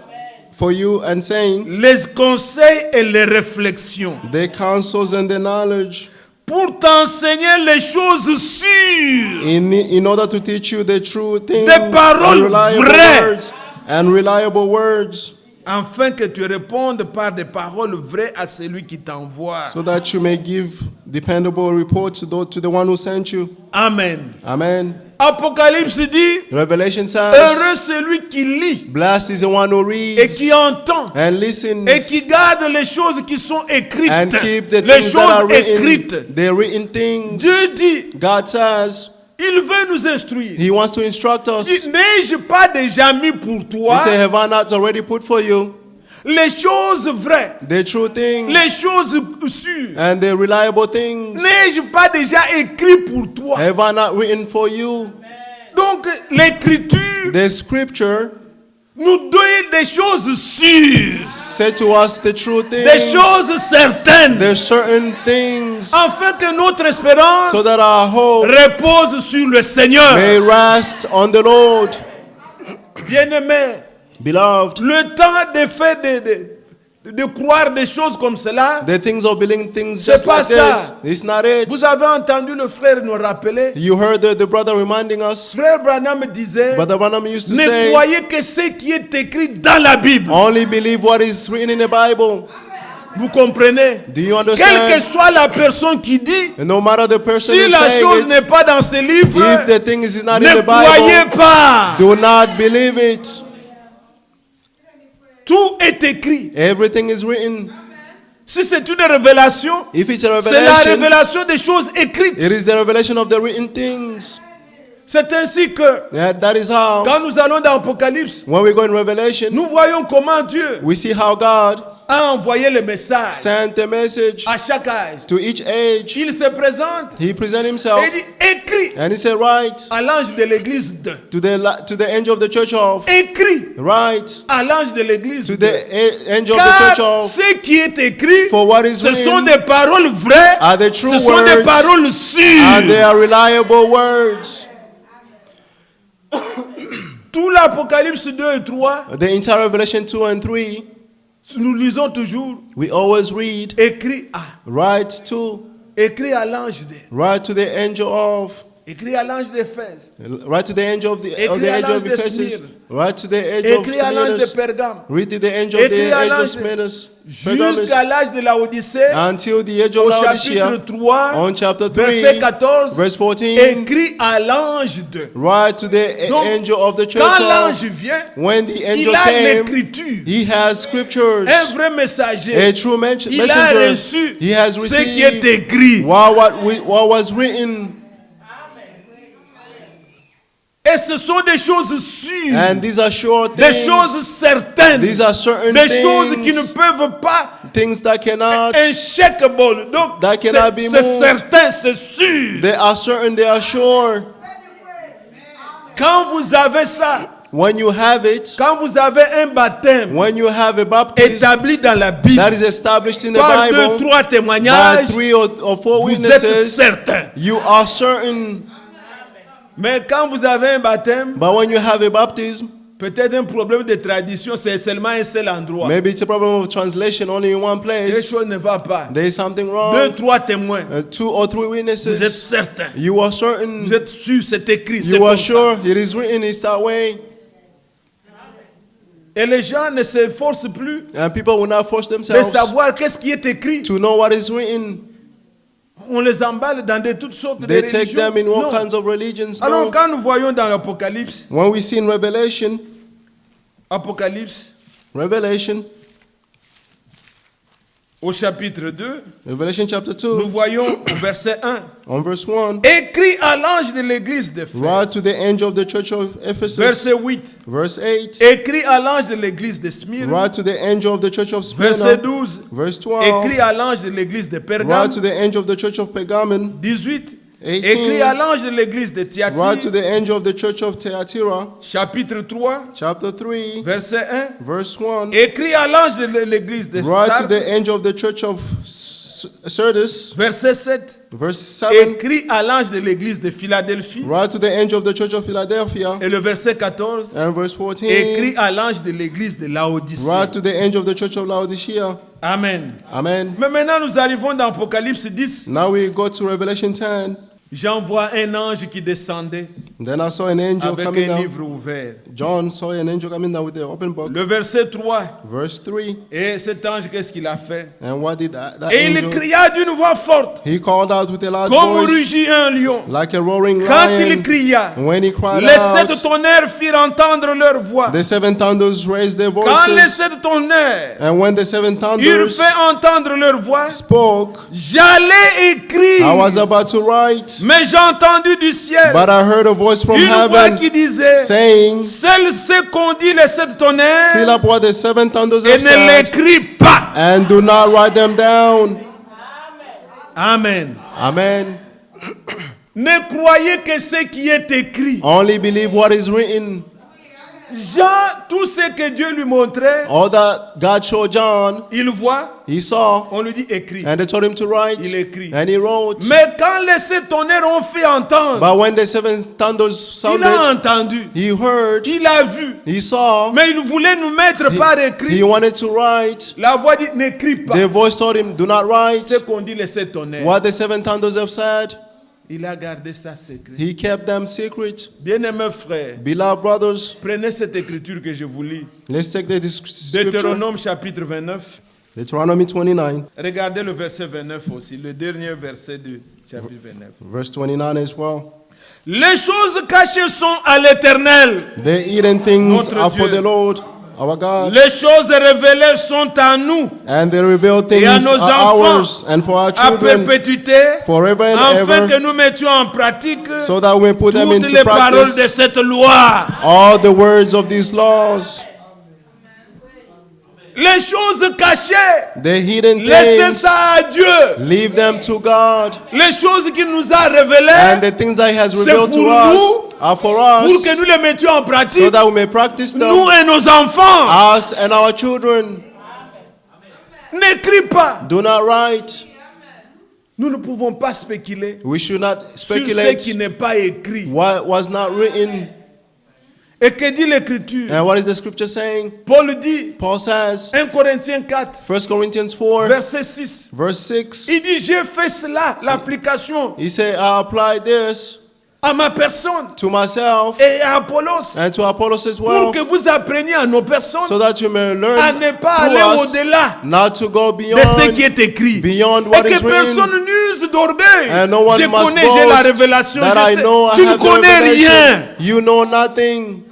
for you and saying les conseils et les réflexions the counsels and the knowledge pour t'enseigner les choses sûres, in order to teach you the true things Des paroles and reliable vraies. words and reliable words? afin que tu répondes par des paroles vraies à celui qui t'envoie. so that you may give dependable reports to the one who sent you. Amen. Amen. Apocalypse dit, Revelation says, heureux celui qui lit blessed is the one who et reads qui entend and et listens qui garde les choses qui sont écrites. and keep the Les things that are choses écrites. written, the written things. Dieu dit, God says il veut nous instruire. He wants to instruct us. Il dit, n'ai-je pas déjà mis pour toi He said, have I not already put for you les choses vraies, the true things les choses sûres? and the reliable things? N'ai-je pas déjà écrit pour toi? Have I not written for you? Donc l'écriture The scripture nous donne des choses sûres, said to us the true des things. choses certaines, There's certain things afin que notre espérance so that our hope repose sur le Seigneur. may rest on the Lord. Bien-aimés, Beloved, le temps de faire de croire des choses comme cela, the things of believing things C'est just pas like ça. this, it's not it. vous avez entendu le frère nous rappeler. You heard the brother reminding us. Frère Branham disait, Brother Branham used to ne say, croyez que ce qui est écrit dans la Bible. only believe what is written in the Bible. Vous comprenez? Do you Quelle que understand? soit la personne qui dit, And no matter the person si who's la chose saying n'est it, pas dans ce livre, if the thing is not in ne the croyez Bible, pas. do not believe it. Tout est écrit. Everything is written. Si c'est une révélation, If it's a c'est la revelation, révélation des choses écrites. it is the revelation of the written things. C'est ainsi que Yeah, that is how, quand nous allons dans Apocalypse, when we go in Revelation, nous voyons comment Dieu we see how God a envoyé le message sent the message à chaque âge. to each age. Il se présente He presented et himself il dit écrit and he said, right, à l'ange de l'église de. to the angel of the church of, Écrit right, à l'ange de l'église to de. the angel of the Car church of, ce qui est écrit, for what is ce sont written des paroles vraies, are the true ce sont des words, paroles and they sûres. are reliable words. Tout l'Apocalypse 2 et 3, The entire Revelation 2 and 3, nous lisons toujours we always read, écrit à, right to, écrit à l'ange de, right to the angel of, écrit à l'ange d'Éphèse, right to the angel of the Écrit à angel of l'ange de Ephesus, Smyrne. right to the angel of écrit à l'ange de Smyrna, Pergame, read to the angel of Écrit the à angel of l'ange Smyrna, jusqu'à l'âge de la Odyssée, until the age of au Laodicea, chapitre 3, on chapter verset 3, 14, verse 14, écrit à l'ange de. right to the Donc, angel of the church quand l'ange of, vient, when the il angel a came, l'écriture, he has scriptures, un vrai messager. a true Il a messenger, reçu he has ce qui est received écrit. what was written, Et ce sont des choses sûres, and these are sure des choses things, certaines, these are certain des choses qui ne things, peuvent pas things that cannot, unshakable. Donc, that cannot be c'est moved. certain, c'est sûr. they are certain, they are sure. Quand vous avez ça, When you have it, quand vous avez un baptême when you have a baptism établi dans la Bible, that is established in the par deux, Bible, trois by témoignages, 3 or 4 vous êtes witnesses, certain. you are certain. Mais quand vous avez un baptême, But when you have a baptism, peut-être un problème de tradition, c'est seulement un seul endroit. maybe it's a problem of translation only in one Quelque place. chose ne va pas. There is something Deux, wrong. trois témoins. 2 or 3 Vous êtes witnesses, certain. you are certain. Vous êtes sûr, c'est écrit. C'est You comme are ça. sure it is written, it's that way. Et les gens ne s'efforcent plus And people will not force de themselves savoir qu'est-ce qui est écrit. to know what is written. On les emballe dans de toutes sortes de They take religions. them in all Non. kinds of religions. Alors No. quand nous voyons dans l'Apocalypse, When we see in Revelation, au chapitre 2, Revelation chapter nous 2, voyons au verset 1, on verse 1, écrit à l'ange de l'église write d'Éphèse. to the angel of the church of Ephesus, Verset 8, verse 8, écrit à l'ange de l'église de Smyrne. write to the angel of the church of Verset Smyrna, 12, verse 12, écrit à l'ange de l'église de Pergame. write to the angel of the church of Pergamon, 18, 18, écrit à l'ange de l'église de write to Thyatire. the angel of the church of Thyatira, Chapitre 3, chapter 3, verset 1, verse 1, écrit à l'ange de l'église de write to Sardes. the angel of the church of Sardis, Verset 7, verse 7, écrit à l'ange de l'église de Philadelphie. write to the angel of the church of Philadelphia, Et le verset 14, and verse 14, écrit à l'ange de l'église de Laodicée. write to the angel of the church of Laodicea. Amen. Amen. Mais maintenant, nous arrivons dans Apocalypse 10. Now we go to Revelation 10. J'envoie un ange qui descendait Then I saw an angel avec coming un down. livre ouvert. John saw an angel coming down with the open book. Le verset 3. Verse 3. Et cet ange, qu'est-ce qu'il a fait? And what did that Et il angel? cria d'une voix forte, He called out with a loud comme voice, rugit un lion. like a roaring Quand il lion. cria, When he cried les sept out, tonnerres firent entendre leur voix. the seven thunders raised their Quand les voices. sept tonnerres And when the seven eurent thunders fait entendre leur voix, spoke, j'allais écrire. I was about to write, Mais j'ai entendu du ciel but I heard a voice from une voix heaven qui disait, saying, celle ce qu'ont dit les sept tonnerres, seal up what the seven thunders et have ne said, l'écris pas. and do not write them down. Amen. Amen. Ne croyez que ce qui est écrit. Only believe what is written. Jean, tout ce que Dieu lui montrait, All that God showed John, il voit, he saw, on lui dit écrit. and they told him to write, Il écrit. and he wrote. Mais quand les sept tonnerres ont fait entendre, But when the seven thunders il a sounded, entendu, he heard, il a vu, he saw, mais il voulait nous mettre par he écrit. wanted to write. La voix dit n'écris pas. The voice told him, do not write Ce qu'on dit les sept tonnerres. what the seven thunders have said. Il a gardé ça secret. He kept them secret. Bien-aimés frères, Beloved brothers, prenez cette écriture que je vous lis. let's take the scripture. Deutéronome chapitre 29. Deuteronomy 29, Regardez le verset 29 aussi, le dernier verset du chapitre 29. verse 29 as well. Les choses cachées sont à l'Éternel. The hidden things Notre are for Dieu. the Lord, our God, Les choses révélées sont à nous, and the revealed et à things nos are enfants, ours and for our à children, perpétuité, forever and afin que ever, nous mettions en pratique so that we put them toutes into les paroles de practice, cette loi. all the words of these laws. Les choses cachées, The hidden laissez things, ça à Dieu. leave them to God. Les choses qu'il nous a And révélées, the things that He has c'est revealed pour to us nous, are for pour us, que nous les mettions en so pratique, that we may practice nous them, et nos enfants. us and our children. N'écris pas. Do not write. Nous ne pouvons pas spéculer We should not sur ce qui speculate n'est pas écrit. what was not written. Et que dit l'Écriture? And what is the scripture saying? Paul dit, Paul says, 1 Corinthiens 4, 1 Corinthians 4, verset 6. verse 6, Il dit, j'ai fait cela, l'application, he said, I applied this à ma personne to myself et à Apollos, and to Apollos as pour well, que vous appreniez à nos personnes so that you may learn à ne pas through aller us au-delà not to go de ce qui beyond, est écrit. beyond Et what que is written. personne n'use d'orgueil. And no one Je must connais, j'ai la boast révélation. that je I sais. know I Tu ne have the connais rien. revelation. You know nothing.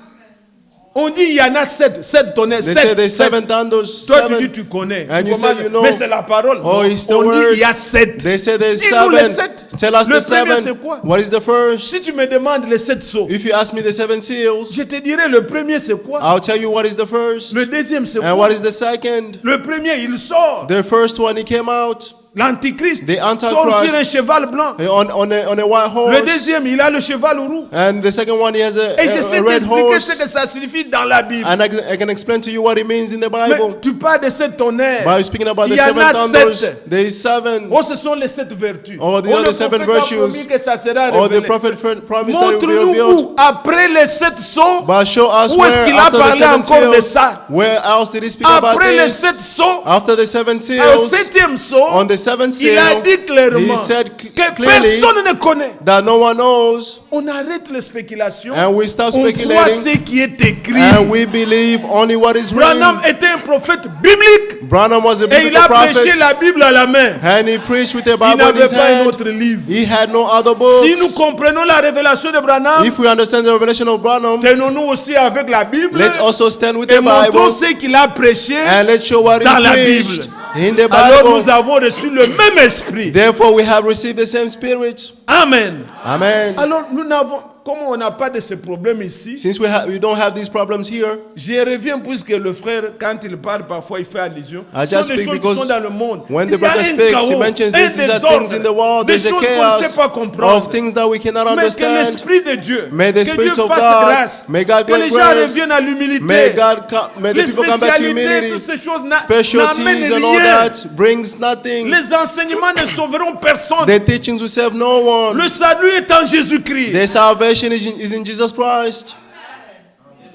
On dit il y en a sept tonnerres. They say there's seven thunders. Toi tu dis Seven. tu connais. And Tu you say commences, you know. mais c'est la parole. Oh, Non. it's the On dit word. il y a sept. They say there's Dis-nous les seven. sept. Tell us Le the premier, seven. c'est quoi? What is the first? Si tu me demandes les sept sceaux, If you ask me the seven seals, je te dirai le premier c'est quoi? I'll tell you what is the first. Le deuxième c'est And quoi? what is the second? Le premier il sort. The first one, he came out L'antichrist The Antichrist. sort sur un cheval blanc. on a white Le horse. deuxième il a le cheval roux. And the second one, he has Et je sais a red t'expliquer ce horse. que ça signifie dans la Bible. And I can explain to you what it means in the Mais Bible. tu parles de sept tonnerres. By speaking about Il the y en seven a thunders, sept. there is seven. Oh, ce sont les sept vertus. Oh, the Oh, other le seven prophète a virtues. promis que ça sera Or the révélé. prophet promised that it will be Montre-nous revealed. où, après les sept sceaux, But show us où est-ce where qu'il a after the parlé seven encore de seals, ça. where else did he speak about Après les sept this? sceaux, After the seven au seals, septième sceau, on the seventh il a seal, dit clairement he said que clearly personne ne connaît. that no one knows, On arrête les spéculations. and we stop On croit speculating, ce qui est écrit. and we believe only what is Branham written. était un prophète biblique Branham was a et il biblical a prêché prophet, la Bible à la main. and he preached with a Il Bible in n'avait his pas un hand. autre livre. He had no other Si nous books. comprenons la révélation de Branham, If we understand the revelation of Branham, tenons-nous aussi avec la Bible let's also stand with et the montrons Bible, ce qu'il a prêché. and let's show what dans he la preached in the Alors Bible. nous avons reçu le même esprit. Therefore, we have received the same Spirit. Amen. Amen. Alors nous n'avons, comme on n'a pas de ce problème ici, Since we don't have these problems here, je reviens puisque le frère, quand il parle, parfois il fait allusion. I Ce sont just des speak choses qui because sont dans le monde. when Il the y a brother un speaks, chaos, he mentions un this. These are désordre, things in the world. des There's a choses qu'on ne sait chaos pas comprendre. of things that we cannot Mais que understand. l'Esprit de Dieu, May the que Spirit Dieu of fasse God, grâce, may God que les grant gens grace. reviennent à l'humilité. May the Les people come back to spécialités, humility. toutes ces choses Specialties n'amènent and all rien. that brings nothing. Les enseignements ne sauveront personne. The teachings will save no one. Le salut est en Jésus-Christ. The salvation is in Jesus Christ.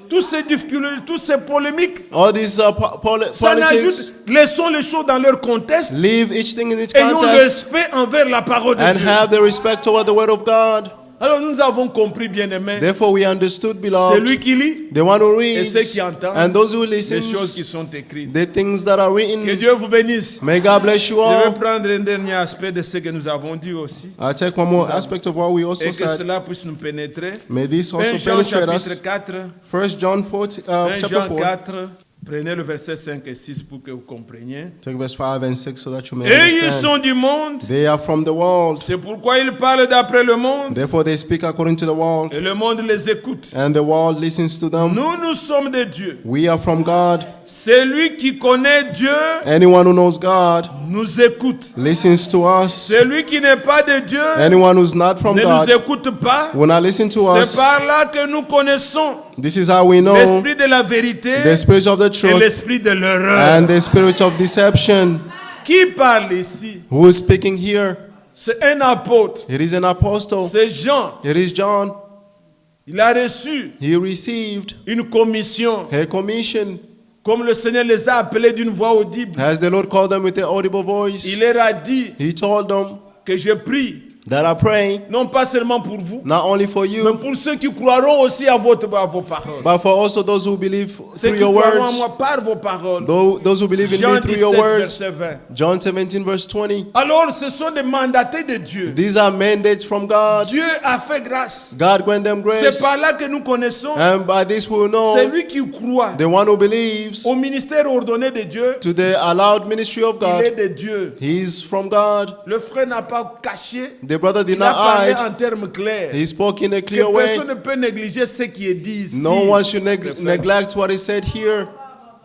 Toutes ces difficultés, toutes ces polémiques, All these ça politics, n'ajoute, laissons les choses dans leur contexte. leave each thing in its Ayons le context respect envers la parole de and Dieu. have the respect toward the word of God. Alors nous avons compris, bien-aimés, Therefore we understood, c'est beloved, lui qui lit the one who et ceux reads qui entendent and those who les choses qui listen, sont écrites. the things that are Que written. Dieu vous bénisse. May God bless you Je vais all. prendre un dernier aspect de ce que nous avons dit aussi, I'll take one more aspect of what we also et que said. cela puisse nous pénétrer. May this 1 also Jean penetrate chapitre us. 4, 1 John 4, 1 chapter Jean 4. 4, prenez le verset 5 et 6 pour que vous compreniez. Take verse 5 and 6 so that you may Et ils understand. sont du monde, They are from the world. c'est pourquoi ils parlent d'après le monde, Therefore they speak according to the world. et le monde les écoute. And the world listens to them. Nous, nous sommes de Dieu. We are from God. Celui qui connaît Dieu Anyone who knows God nous écoute. listens to us. Celui qui n'est pas de Dieu Anyone who's not from ne nous God écoute pas. will not listen to C'est us. par là que nous connaissons This is how we know l'esprit de la vérité the spirit of the et truth l'esprit de l'erreur. and the spirit of deception. Qui parle ici? Who is speaking here? C'est un apôtre. It is an apostle. C'est Jean. It is John. Il a reçu He received une commission, a commission, comme le Seigneur les a appelés d'une voix audible. as the Lord called them with an audible voice. Il leur a dit He told them que je prie, that I pray non pas seulement pour vous, not only for mais you, pour ceux qui croiront aussi à vos paroles. but for also those who believe Ceux through qui your croiront à words. moi par vos paroles. Those who believe in Jean me through 17, your words. verset 20. John 17, verse 20. Alors, ce sont des mandatés de Dieu. These are mandates from God. Dieu a fait grâce. God grant them C'est grace. par là que nous connaissons. And by this we will know C'est lui qui croit the one who believes au ministère ordonné de Dieu. to the allowed ministry of Il est God. de Dieu. He is from God. Le frère n'a pas caché. The brother did Il a not parlé hide. en termes clairs. He spoke in a Que clear way. personne ne peut négliger ce qui est dit ici. No one should Le frère. neglect what is said here.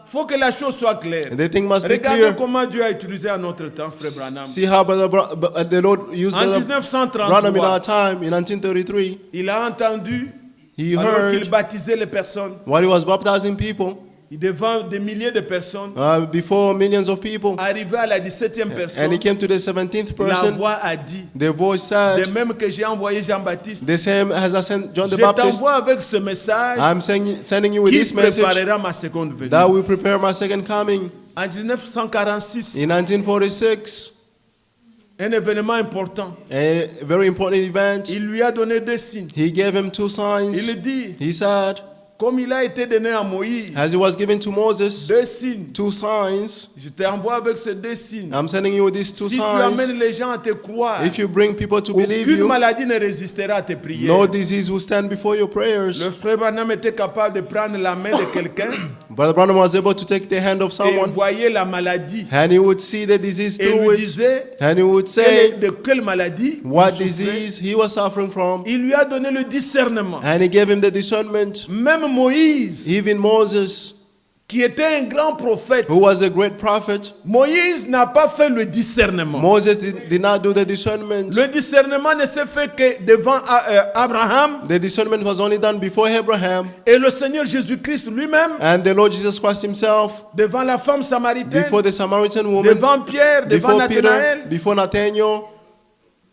Il faut que la chose soit claire. The thing must be Regardez clear. comment Dieu a utilisé à notre temps, frère Branham. See how the Lord used En Brother 1933, Branham in our time, in 1933. il a entendu, He alors qu'il heard baptisait les personnes, while he was baptizing people, devant des milliers de personnes, before millions of people, arrivé à la 17e personne, and he came to the 17th la person. voix a dit, The voice de said, même que j'ai envoyé Jean-Baptiste, the same as I sent John the je Baptist. t'envoie avec ce message I'm sending you with qui this message préparera ma seconde venue. that will prepare my second coming. En 1946, In 1946, un événement important, a very important event, il lui a donné deux signes. he gave him two signs. Il dit, He said, comme il a été donné à Moïse, as it was given to Moses, deux signes, two signs, je t'envoie avec ces deux signes. I'm sending you these two Si tu signs. amènes les gens à te croire, If you bring people to believe aucune you, maladie ne résistera à tes prières. no disease will stand before your prayers. Le frère Branham était capable de prendre la main de quelqu'un Brother Branham was able to take the hand of et someone, voyait la maladie. and he would see the disease Et through lui it, disait and he would say de quelle maladie what il souffrait. disease he was suffering from, Il lui a donné le discernement. and he gave him the discernment. Même Moïse, Even Moses, qui était un grand prophète, who was a great prophet, Moïse n'a pas fait le discernement. Moses did not do the discernment. Le discernement ne s'est fait que devant Abraham The discernment was only done before Abraham, et le Seigneur Jésus-Christ lui-même, and the Lord Jesus Christ himself, devant la femme samaritaine, before the Samaritan woman, devant Pierre, devant before Peter, Nathanaël. before Nathaniel.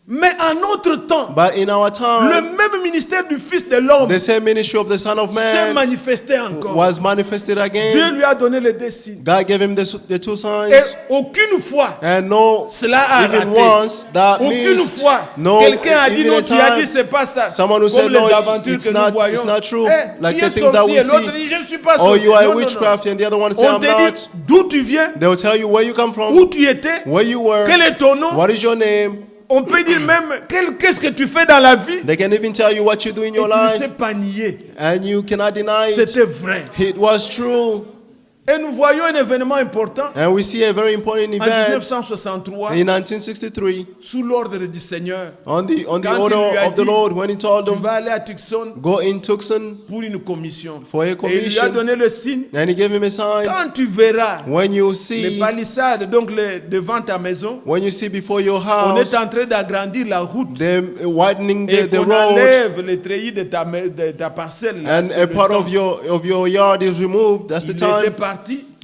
Mais en notre temps, But in our le time, même ministère du Fils de l'homme the same ministry of the Son of s'est Man manifesté encore. was manifested Dieu again. lui a donné les deux signes. God gave him the two Et signs, aucune fois, and no, cela a even raté. once that Aucune missed. fois, No, quelqu'un a dit even non, a tu as dit time, c'est pas ça. someone who Comme said les no, aventures it's que nous not, voyons. it's not true. Eh, Like qui the est things that we sorcier? L'autre see. dit je ne suis pas Oh, sorcier. you are Non, a non, non. witchcraft, and the other one say On I'm te not. dit d'où tu viens, They will tell you where you come from, où tu étais, where you were, quel est ton nom. what is your name. On peut dire même qu'est-ce que tu fais dans la vie. They can even tell you what you do in Et your tu ne sais life, pas nier. and you cannot deny it. C'était vrai. It was true. Et nous voyons un événement important And we see a very important en event 1963 in 1963 sous l'ordre du Seigneur. on the Quand il order lui a of the dit, Lord when he told Tu them, vas aller à Tucson go in Tucson pour une commission. for a Et il lui a commission. donné le signe. And he gave him a sign. Quand tu verras When you les see, palissades donc devant ta maison, when you see before your on est house, en train d'agrandir la route them widening et the qu'on road, enlève les treillis de ta parcelle. là, and c'est a le part temps. of your yard is removed. That's the Il était time. parti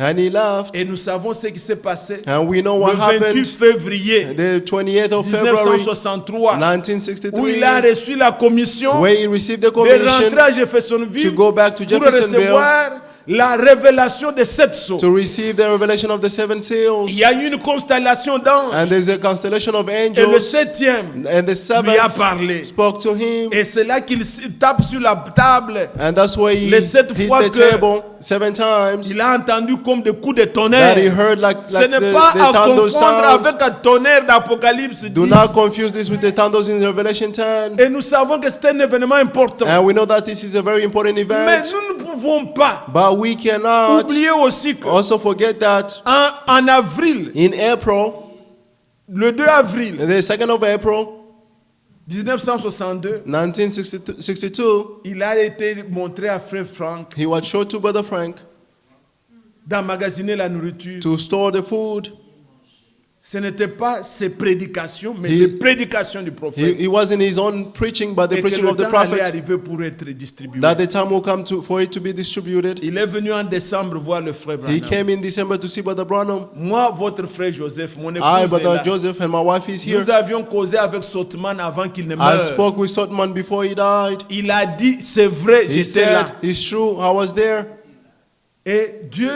And he left. et nous savons ce qui s'est passé. And we know Le what 28 happened février the 28th of February 1963, où 1963, il a reçu la commission where he received the de commission rentrer à Jeffersonville to go back to pour Jeffersonville recevoir la révélation des 7 sceaux. to receive the revelation of the 7 seals. Il y a eu une constellation d'anges. And there's a constellation of Et le angels. 7e And the lui a 7th parlé. spoke to him. Et c'est là qu'il tape sur la table. And that's why he Les 7 hit fois the que table 7 times. il a entendu comme des coups de That he tonnerre. heard like Ce the n'est pas à thunder confondre sounds. avec un tonnerre d'Apocalypse 10. Do not confuse this with the thunders in Revelation 10. Et nous savons que c'est un événement important. And we know that this is a very important Mais event. nous ne pouvons pas But we cannot oublier aussi que also forget that en avril, in April, le 2 avril the 2nd of April, 1962, 1962, il a été montré à Frère Frank he was showed to Brother Frank d'emmagasiner la nourriture. to store the food. Ce n'était pas ses prédications, mais He- les prédications du prophète. It wasn't his own preaching, but the Et que preaching le of the temps allait prophet. arriver pour être distribué. That the time will come for it to be distributed. Il est venu en décembre voir le frère He Branham. came in December to see Brother Branham. Moi, votre frère Joseph, mon I, épouse est Brother là. Joseph, and my wife is here. Nous avions causé avec Sotman avant qu'il ne I meure. spoke with Sotman before he died. Il a dit, c'est vrai, He j'étais said, là. it's true, I was there. Et Dieu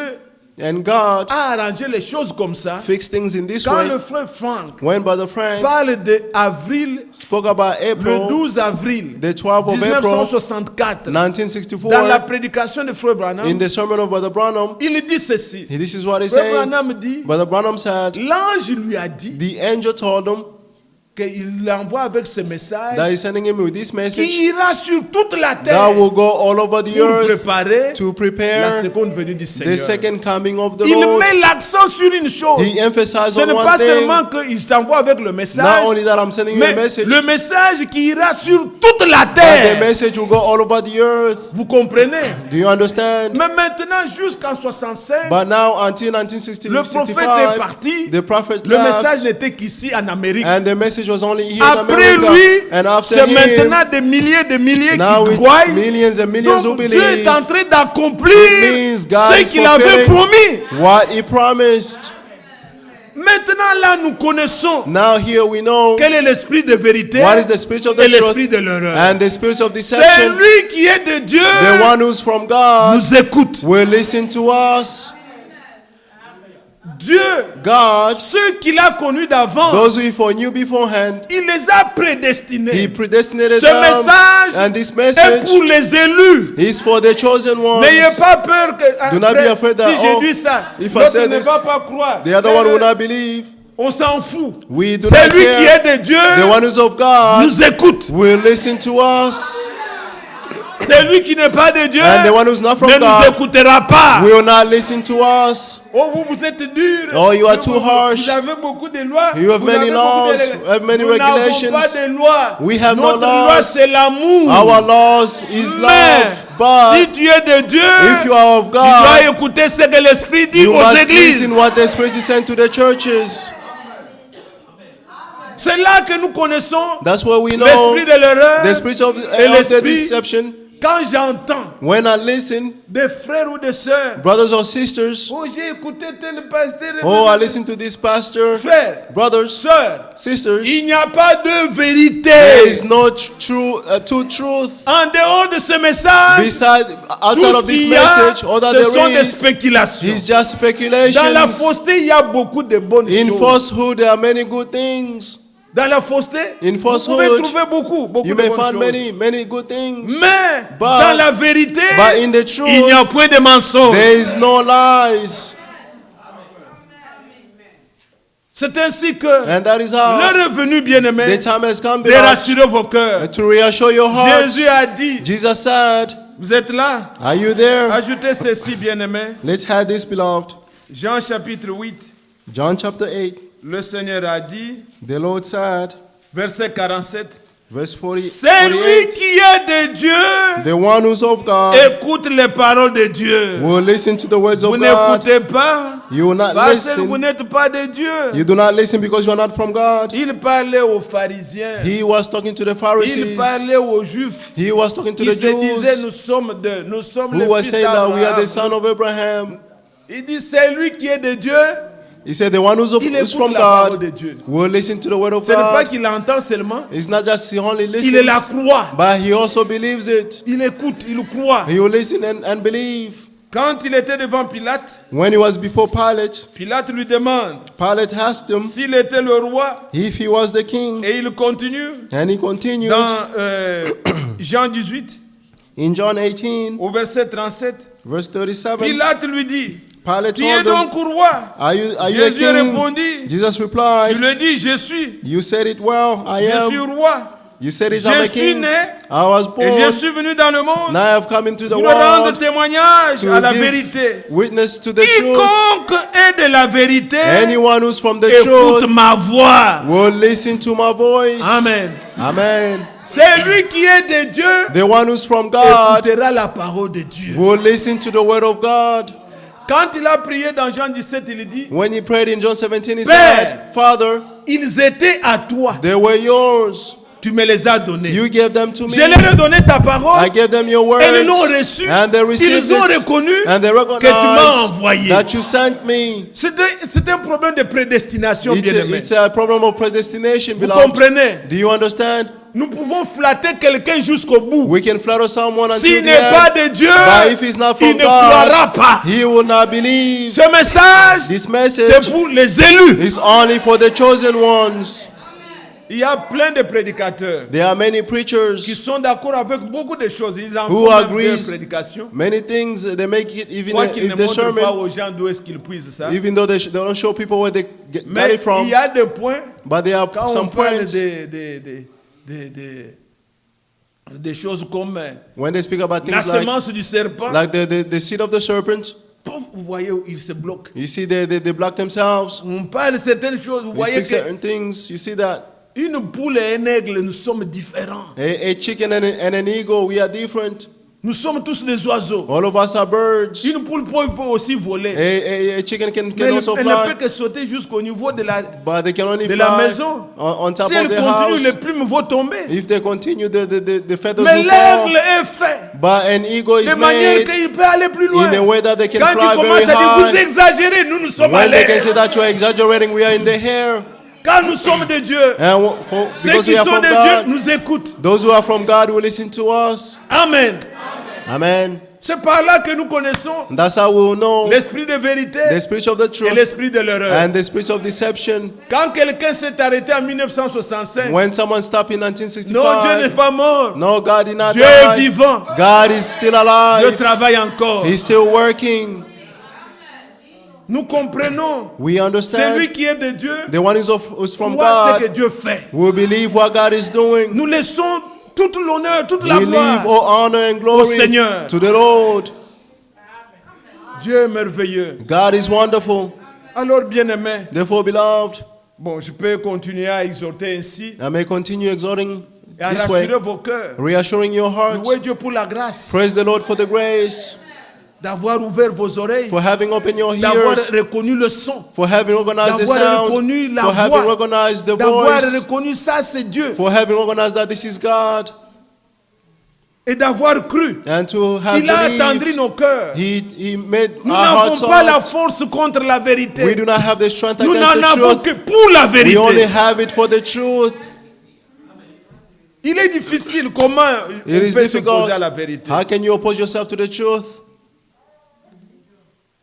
And God a arrangé les choses comme ça. fixed things in this Quand way. le frère Frank When Brother Frank parle de avril, spoke about le April 12 avril the 12th of April, 1964, 1964, dans la prédication de frère Branham, in the sermon of Brother Branham, il dit ceci. this is what he Frère said. Branham dit, Brother Branham said, l'ange lui a dit the angel told him qu'il l'envoie avec ce message that he's sending him with this qui message ira sur toute la that terre will go all over the pour earth préparer to la prepare seconde venue du the Seigneur. second coming of the Il Lord. met l'accent sur une chose. He emphasized Ce on n'est one pas thing. seulement qu'il t'envoie avec le Not message, only that I'm sending you a mais message, le message qui ira sur toute la but the terre. message will go all over the earth. Vous comprenez? Do you understand? Mais maintenant, jusqu'en 65, But now, until 1965, le prophète est parti. the prophet Le message left, n'était qu'ici en Amérique. and the message was only here in Après America. lui, And after c'est him, maintenant des milliers now qui it's croient. millions and millions who Donc Dieu est believe en train d'accomplir means God ce is qu'il avait promis. fulfilling what He promised. Maintenant, là, nous connaissons Now here we know quel est l'esprit de vérité what is the spirit of et the l'esprit truth de l'erreur. and the spirit of C'est deception. lui qui est de Dieu, The one who's from God nous écoute. will listen to us. Dieu, God, ceux qu'il a connus d'avance, those who He foreknew beforehand, il les a He prédestinés. predestinated Ce them. message And this est message pour les élus. is for the chosen ones. N'ayez pas peur que Do not be après, afraid that, si j'ai oh, dit ça, if I l'autre say ne this, va pas croire. The other one will not believe. On s'en fout. We do C'est not lui qui care. est de Dieu, The one who's of God nous écoute. will listen to us. C'est lui qui n'est pas de Dieu, And the one who's not from ne nous God écoutera pas. will not listen to us. Oh, vous êtes dur. Oh, you are too harsh. Vous avez beaucoup de lois. You have Vous many avez beaucoup laws. de- You have many Nous n'avons regulations. pas de loi. We have no Notre loi, laws. c'est l'amour. Our laws is love. Mais si But tu es de Dieu, if you are of tu dois God, écouter ce que l'Esprit dit you aux must églises. listen what the Spirit is saying to the churches. C'est là que nous connaissons That's where we know l'esprit de l'erreur the spirit of et the l'esprit. deception. Quand j'entends When I listen, des frères ou des sœurs, brothers or sisters, oh, j'ai écouté tel pasteur. oh, I listen to this pastor, Frères, brothers, sœurs, sisters, il n'y a pas de vérité. there is no true truth. En dehors de ce message, Beside, tout outside ce of this qu'il y a, message, all that ce sont des there is, spéculations. is just Dans la speculations. fausseté, il y a beaucoup de bonnes In choses. falsehood, there are many good things. Dans la fausseté, In vous falsehood, pouvez trouver beaucoup You de may bonnes find choses. many good things. Mais But- dans la vérité, But in the truth, il n'y a point de mensonge. there is no lies. C'est ainsi que And that is how l'heure est venue, bien-aimé, the time has come de beloved, rassurer vos cœurs. to reassure your hearts. Jésus a dit, Jesus said, vous êtes là? are you there? Ajoutez ceci, bien-aimé. Let's have this, beloved. Jean chapitre 8, John chapter 8, le Seigneur a dit, the Lord said, verset 47, verse 40, c'est lui 48, qui est de Dieu. the one who's of God Écoute les paroles de Dieu. will listen to the words Vous of God. n'écoutez pas You will not parce que vous listen. n'êtes pas de Dieu. You do not listen because you are not from God. Il parlait aux pharisiens. He was talking to the Il Pharisees. parlait aux juifs He was talking to qui the se disaient Jews nous sommes who les were fils saying that we are the d'Abraham. son of Abraham. Il dit c'est lui qui est de Dieu. He said the one who's Il who's écoute from la parole God de Dieu. will listen to the word of Ce n'est pas God. qu'il entend seulement. It's not just he only Il la listens, croit. but he also believes it. Il écoute, il croit. He will listen and believe. Quand il était devant Pilate, When he was before Pilate, Pilate lui demande Pilate asked him s'il était le roi. if he was the king. Et il continue And he continued dans Jean 18, in John 18, au verset 37. verse 37. Pilate lui dit, Pilate tu es told him, donc roi? Are you a Jésus king? répondit, Jesus tu replied, le dis, je suis. You said it well, I Je suis am. roi. You said it, Je I'm a suis king. né I was et je born. suis venu dans le monde Now I have come into the pour rendre world témoignage to à la give vérité. witness to the truth. Quiconque est de la vérité, Anyone who's from the écoute truth ma voix. will listen to my voice. Amen. Amen. C'est lui qui est de Dieu, The one who's from God écoutera la parole de Dieu. will listen to the word of God. Quand il a prié dans Jean 17, il dit, When he prayed in John 17, he Père, said, Father, ils étaient à toi. they were yours. Tu me les as donnés. You gave them to me. Je leur ai donné ta I parole. gave them your words. Et ils l'ont reçu. And they received Ils ont it. reconnu And they que tu m'as recognized envoyé. that you sent me. C'est un problème de prédestination, bien-aimé. It's a problem of predestination, Vous beloved. comprenez? Do you understand? Nous pouvons flatter quelqu'un jusqu'au bout. We can flatter someone until S'il the n'est pas end, de Dieu, but if he's not il from ne God, croira pas. he will not believe. Ce message, This c'est message pour les élus. is only for the chosen ones. Il y a plein de prédicateurs There are many qui preachers sont d'accord avec beaucoup de choses. Ils en who font même agrees. des prédications. Many things they make it even Quoi qu'ils ne in the montrent pas sermon, aux gens d'où est-ce qu'ils puisent ça. even though they don't show people where they got Mais it from. il y a des points, But there are quand on some parle points des choses comme when they speak about la things like semence du serpent. the seed of the serpent. Vous voyez où ils se bloquent. You see, they block themselves. On parle de certaines choses. Vous We voyez speak que certain things. You see that une poule et un aigle, nous sommes différents. a chicken and an eagle, we are different. Nous sommes tous des oiseaux. All of us are birds. Une poule peut aussi voler. A chicken Mais can also elle ne peut fly, que sauter jusqu'au niveau de la but they can only de la fly maison. on top Si elle of the continue, house. les plumes vont tomber. If they continue, the feathers Mais will fall. l'aigle est fait But an eagle is de manière made qu'il peut aller plus loin. in a way that they can Quand fly tu commences very à dire vous high. exagérez, nous sommes à When they can l'air. say that you are exaggerating, we are in the air. Quand nous sommes de Dieu, And ceux because qui we are sont from de Dieu God, nous écoutent. those who are from God will listen to us. Amen. Amen. C'est par là que nous connaissons And that's how we will know l'esprit de vérité the spirit of the et truth l'esprit de l'erreur. and the spirit of deception. Quand quelqu'un s'est arrêté en 1965, When someone stopped in non, Dieu n'est 1965, pas mort. no, God did not Dieu est die. vivant. God is still Dieu alive. travaille encore. He's still working. Nous comprenons. We C'est lui understand. qui est de Dieu. The one who's from Voit ce que God Dieu fait. will believe what God is doing. Nous laissons toute l'honneur, toute la We leave gloire. all honor and glory Seigneur. to the Lord. Dieu est merveilleux. God is wonderful. Alors, bien-aimé, Therefore, beloved, bon, je peux continuer à exhorter ainsi I may continue exhorting et à this way, rassurer vos cœurs. reassuring your hearts. Louez Dieu pour la grâce Praise the Lord for the grace, d'avoir ouvert vos oreilles, for having opened your d'avoir ears, reconnu le son, for having recognized the d'avoir sound, reconnu la for having voix, recognized the d'avoir voice, reconnu ça c'est Dieu for having recognized that this is God, et d'avoir cru. and to have Il a attendri believed. nos cœurs. He made Nous our hearts n'avons pas la soft. force contre la We vérité. do not have the strength Nous against n'en the avons truth. que pour la We only vérité. have it for the truth. Il est difficile. Comment on It peut is s'opposer difficult. à la vérité? How can you oppose yourself to the truth?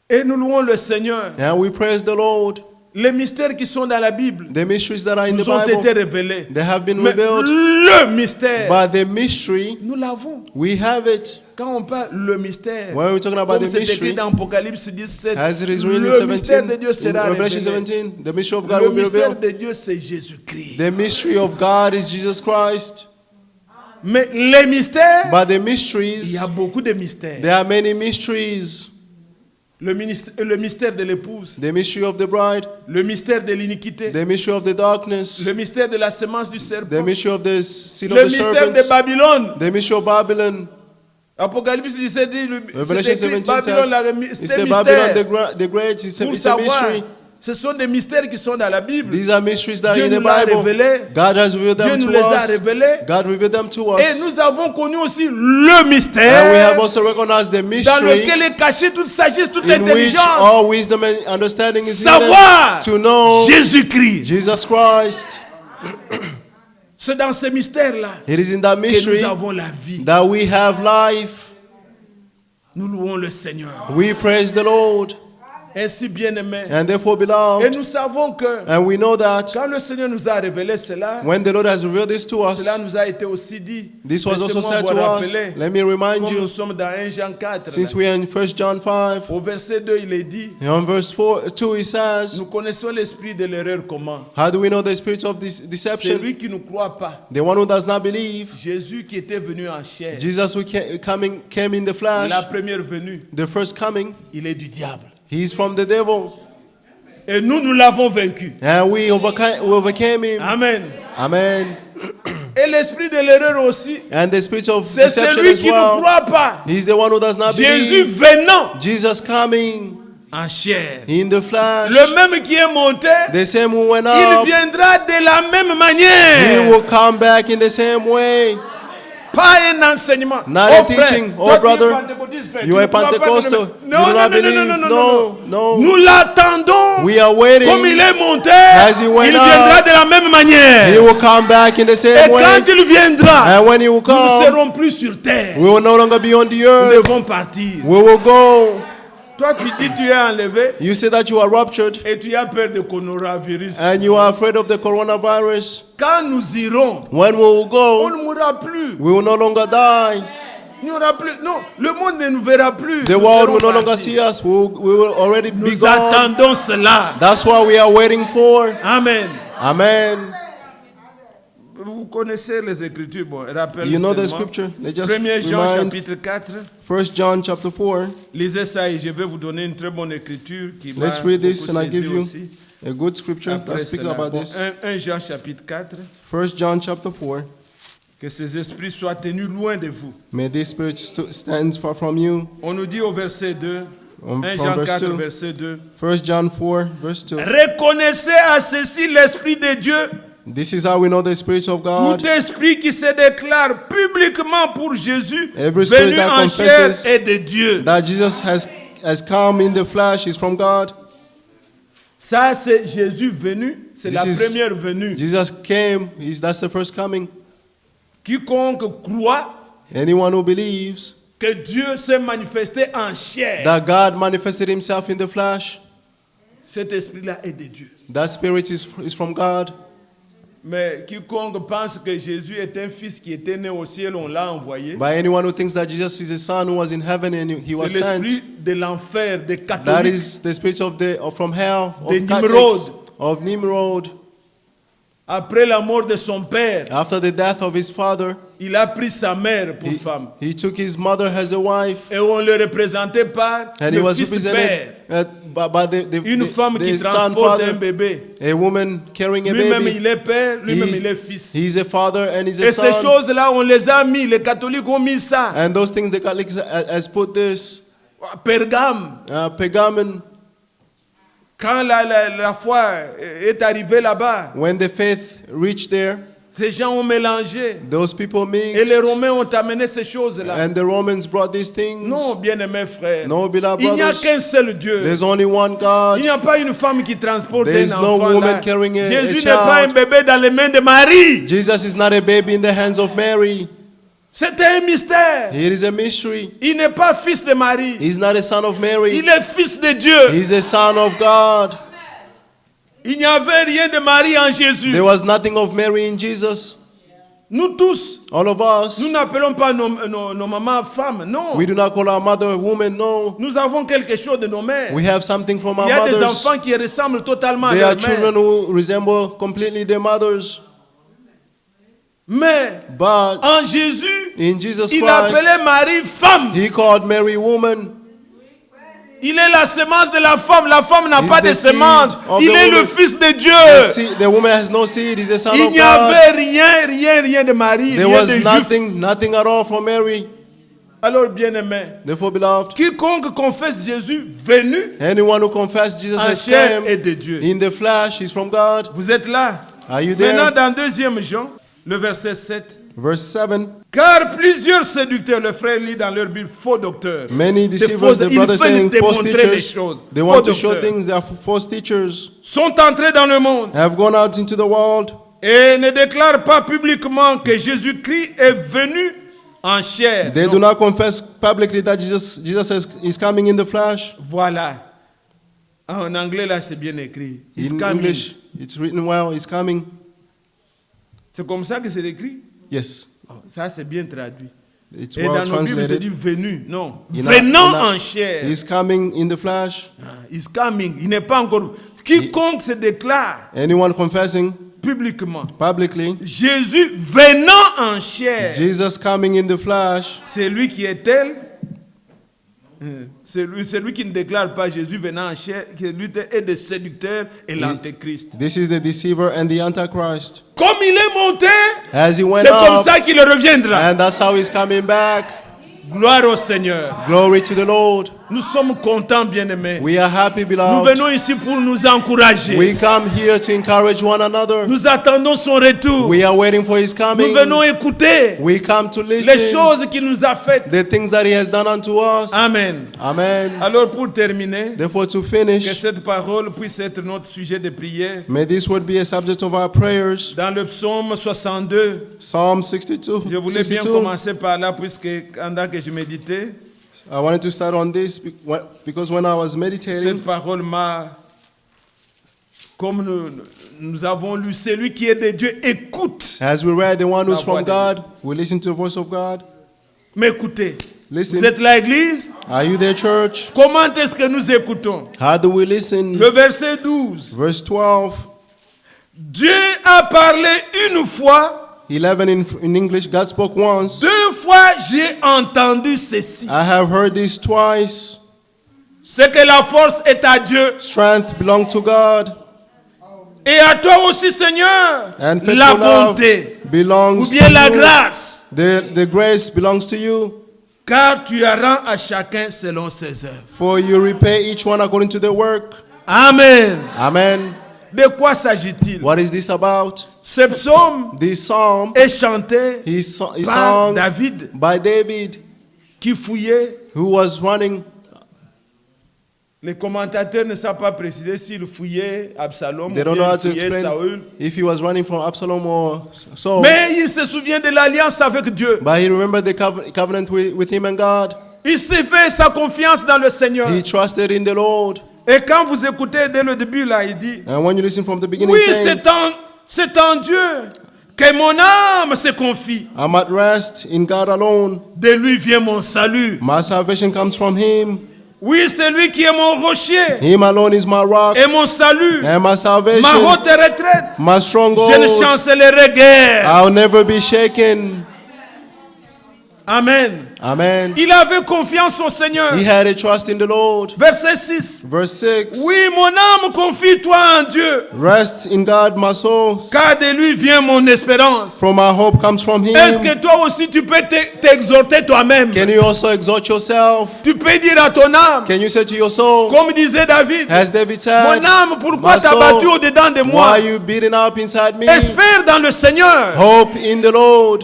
Et nous louons le Seigneur. And we praise the Lord. Les mystères qui sont dans la Bible The mysteries that are in the nous ont été Bible, révélés. they have been Mais revealed. le mystère, But the mystery, nous l'avons. we have it. Quand on parle le mystère, When we're talking about comme the c'est écrit mystery, dans Apocalypse 17, as it is written in le mystère 17, de Dieu in sera Revelation révélé. 17, the mystery of God Le will be mystère revealed. de Dieu, c'est Jésus-Christ. The mystery of God is Jesus Christ. Mais les mystères, But the il mysteries, y a beaucoup de mystères. there are many mysteries. Le mystère de l'épouse, The mystery of the bride, le mystère de l'iniquité, the mystery of the darkness, le mystère de la semence du the serpent, mystery of the seed le of the mystère de serpent, Babylone. the mystery of Babylon. Apocalypse 17 dit, Revelation c'est écrit 17 Babylone, says, c'est un it's Babylon mystère. the great, it's Pour a savoir, mystery. ce sont des mystères qui sont dans la Bible. These are mysteries that are Dieu in the nous l'a Bible. révélé. God has revealed Dieu them nous to les a us. révélés. God revealed them to Et us. nous avons connu aussi le And we mystère have also recognized the dans mystery lequel est cachée toute sagesse, toute in which intelligence. all wisdom and understanding is Savoir hidden. To know Jésus-Christ. Jesus Christ. C'est dans ce mystère-là It is in that que mystery nous avons la vie. that we have life. Nous louons le Seigneur. We praise the Lord. Ainsi, bien-aimés. And therefore, Et beloved, nous savons que and we know that quand le Seigneur nous a révélé cela, when the Lord has revealed this to us, cela nous a été aussi dit. this was also Laissez-moi said vous to us. rappeler, Let me remind comme nous you, sommes dans 1 Jean 4, since là, we are in 1 John 5, au verset 2, il est dit, on verse 2, it says, nous connaissons l'esprit de l'erreur comment? how do we know the spirit of this deception? Celui qui ne croit pas. The one who does not believe. Jésus qui était venu en chair, Jesus who came in the flesh, la première venue, the first coming, il est du diable. he is from the devil. Et nous l'avons vaincu. And we overcame him. Amen. Amen. Et l'esprit de l'erreur aussi, And the spirit of c'est deception celui as qui ne well. croit pas. He's the one who does not Jésus believe. venant Jesus coming en chair. in the flesh. Le même qui est monté, The same who went il up, viendra de la même he manière. will come back in the same way. Pas un enseignement. Not Oh, a frère, teaching. toi, Oh, tu es brother, pentecôtiste, frère, you tu are ne crois pas Pentecostal. que You non, do non, not non, non, believe. non, non, non, No, Nous l'attendons. We are waiting. Comme il est monté, As he il went viendra up, de la même He manière. will come back in the Et same way. quand il viendra, And when he will nous ne come, serons plus sur terre. we will no longer be on the Nous earth. devons partir. We will go. Toi, tu dis tu es enlevé You say that you are ruptured et tu as peur de coronavirus. and you are afraid of the coronavirus. Quand nous irons, When we will on go, ne mourra plus. we will no longer die. Il n'y aura plus. Non, le monde ne nous verra plus. The Nous world serons will no longer partis. see us. We will already be Nous gone. attendons cela. That's what we are waiting for. Amen. Amen. Vous connaissez les Écritures. Bon, rappelez You know the seulement. scripture. They just 1 Jean remind chapitre 4. 1 John chapter 4. Lisez ça et je vais vous donner une très bonne écriture qui m'a Let's read this beaucoup and I give saisi you aussi. a good scripture Après that speaks cela. about Bon, this. 1 Jean chapitre 4. 1 John chapter 4. Que ces esprits soient tenus loin de vous. May this spirit stand far from you. On nous dit au verset 2. 1 From Jean verse 4, 2. verset 2. 1 John 4 verse 2. Reconnaissez à ceci l'Esprit de Dieu. This is how we know the Spirit of God. Tout esprit qui se déclare publiquement pour Jésus, Every spirit venu that en chair, confesses est de Dieu. That Jesus has come in the flesh is from God. Ça, c'est Jésus venu. C'est This la is- première venue. Jesus came. That's the first coming. Quiconque croit Anyone who believes que Dieu s'est manifesté en chair, that God manifested himself in the flesh, cet esprit-là est de Dieu. that spirit is from God. Mais quiconque pense que Jésus est un fils qui était né au ciel, on l'a envoyé. By anyone who thinks that Jesus is a son who was in heaven and he was C'est sent, l'esprit de l'enfer, des that catholiques. is the spirit from hell, De of Catholics, Nimrod. of Nimrod. Après la mort de son père, After the death of his father, il a pris sa mère pour femme. he took his mother as a wife, Et on le représentait par and he le was fils père. represented by Une femme qui son transporte un father, bébé. a woman carrying a Lui-même, baby. il est père, lui-même, He- il est fils. He's a father and he's a Et ces son. choses-là, on les a mis, les catholiques ont mis ça. And those things the Catholics has put this. Pergame, Pergamon, quand la foi est arrivée là-bas, when the faith reached there, ces gens ont mélangé. those people Et les mixed. Romains ont amené ces choses-là. And the Romans brought these things. Non, bien-aimés frères. No, beloved Il n'y a brothers. qu'un seul Dieu. There's only one Il God. n'y a pas une femme qui transporte There is un no enfant woman là. carrying a Jésus n'est child. pas un bébé dans les mains de Marie. Jesus is not a baby in the hands of Mary. C'était un mystère. It is a mystery. Il n'est pas fils de Marie. He's not a son of Mary. Il est fils de Dieu. He's a son of God. Il n'y avait rien de Marie en Jésus. There was nothing of Mary in Jesus. Nous tous, All of us, nous n'appelons pas nos mamans femmes. Non. we do not call our mother a woman. No. Nous avons quelque chose de nos mères. We have something from our Il y a des mothers. enfants qui ressemblent totalement à There are leur children mère. who resemble completely their mothers. Mais But en Jésus, in Jesus il Christ, appelait Marie femme. he called Mary woman. Il est la semence de la femme. La femme n'a He's pas the de seed semence. of Il the est le woman. fils de The, Dieu. the woman has no seed. He's a son Il of n'y God. avait rien de Marie, There rien was de juif. nothing at all from Mary. Alors, bien-aimé, Therefore, beloved, quiconque confesse Jésus venu anyone who confesses Jesus en as chair est came de Dieu. in the flesh is from God. Vous êtes là? Are you Maintenant, there? dans 2 Jean, le verset 7. Verse 7. Car plusieurs séducteurs, le frère lit dans leur Bible, faux docteurs. Many Des deceivers, fausses- the ils brothers veulent saying false démontrer les teachers. choses. They Faux want to show docteurs. things. They are false teachers. Sont entrés dans le monde Have gone out into the world et ne déclarent pas publiquement que Jésus-Christ est venu en chair. They Non. do not confess publicly that Jesus is coming in the flesh. Voilà. En anglais, là, c'est bien écrit. He's In coming. English, it's written well, he's coming. C'est comme ça que c'est écrit. Yes, Oh, ça, c'est bien traduit. it's Et well dans nos Bibles, c'est translated. dit venu. Non. In Venant our- en chair. He's coming in the flesh. Ah, He's coming. Il n'est pas encore. Quiconque se déclare Anyone confessing publiquement publicly, Jésus venant en chair, Jesus coming in the flesh, c'est lui qui est tel. C'est lui qui ne déclare pas Jésus venant en chair, qui lui est le séducteur et l'antéchrist. this is the deceiver and the antichrist. Comme il est monté, As he went c'est comme up, ça qu'il reviendra. and that's how he's coming back. Gloire au Seigneur. Glory to the Lord. Nous sommes contents, bien-aimés. We are happy, Nous beloved. venons ici pour nous encourager. We come here to encourage one another. Nous attendons son retour. We are waiting for his Nous coming. venons écouter We come to les listen choses qu'il nous a faites. the things that he has done unto us. Amen. Amen. Alors pour terminer, Therefore, to que finish, cette parole puisse être notre sujet de prière. may this word be a subject of our prayers. Dans le psaume 62, Psalm 62. je voulais bien 62. commencer par là puisque pendant que je méditais, I wanted to start on this because when I was meditating, cette parole m'a, comme nous avons lu, celui qui est de Dieu écoute. as we read, the one who's La voix from de God, we listen to the voice of God. Mais écoutez, Listen. vous êtes là, Église? Are you there, church? Comment est-ce que nous écoutons? How do we listen? Le verset 12. Verse 12, Dieu a parlé une fois, 11 in English, God spoke once. 2 fois j'ai entendu ceci. I have heard this twice. C'est que la force est à Dieu. Strength belongs to God, Et à toi aussi, Seigneur, and la faithful love bonté belongs ou to bien la you. grâce, The grace belongs to you, car tu rends à chacun selon ses œuvres. for you repay each one according to their work. Amen. Amen. De quoi s'agit-il? What is this about? Ce psaume This psalm est chanté is par sung David by David, qui fouillait. who was running. Les commentateurs ne savent pas préciser s'il fouillait Absalom They ou don't know bien how il to fouillait explain Saül. if he was running from Absalom or Saul. Mais il se souvient de l'alliance avec Dieu. But he remembered the covenant with him and God. Il s'est fait sa confiance dans le Seigneur. He trusted in the Lord. Et quand vous écoutez dès le début, là, il dit, And when you listen from the beginning, oui, saying, c'est en Dieu que mon âme se confie. I'm at rest in God alone. De lui vient mon salut. My salvation comes from him. Oui, c'est lui qui est mon rocher Him alone is my rock et mon salut, and my ma salvation, haute retraite. my Je ne stronghold. chancellerai guère. I'll never be shaken. Amen. Amen. Il avait confiance au Seigneur. He had a trust in the Lord. Verset 6. Verse 6. Oui, mon âme, confie-toi en Dieu, Rest in God, my soul. car de lui vient mon espérance. For my hope comes from Est-ce him. que toi aussi tu peux t'exhorter toi-même? Can you also exalt yourself? Tu peux dire à ton âme, Can you say to your soul, comme disait David, as David mon said, âme, pourquoi my t'as soul, battu au-dedans de why moi? are you beating up inside me? Espère dans le Seigneur. Hope in the Lord.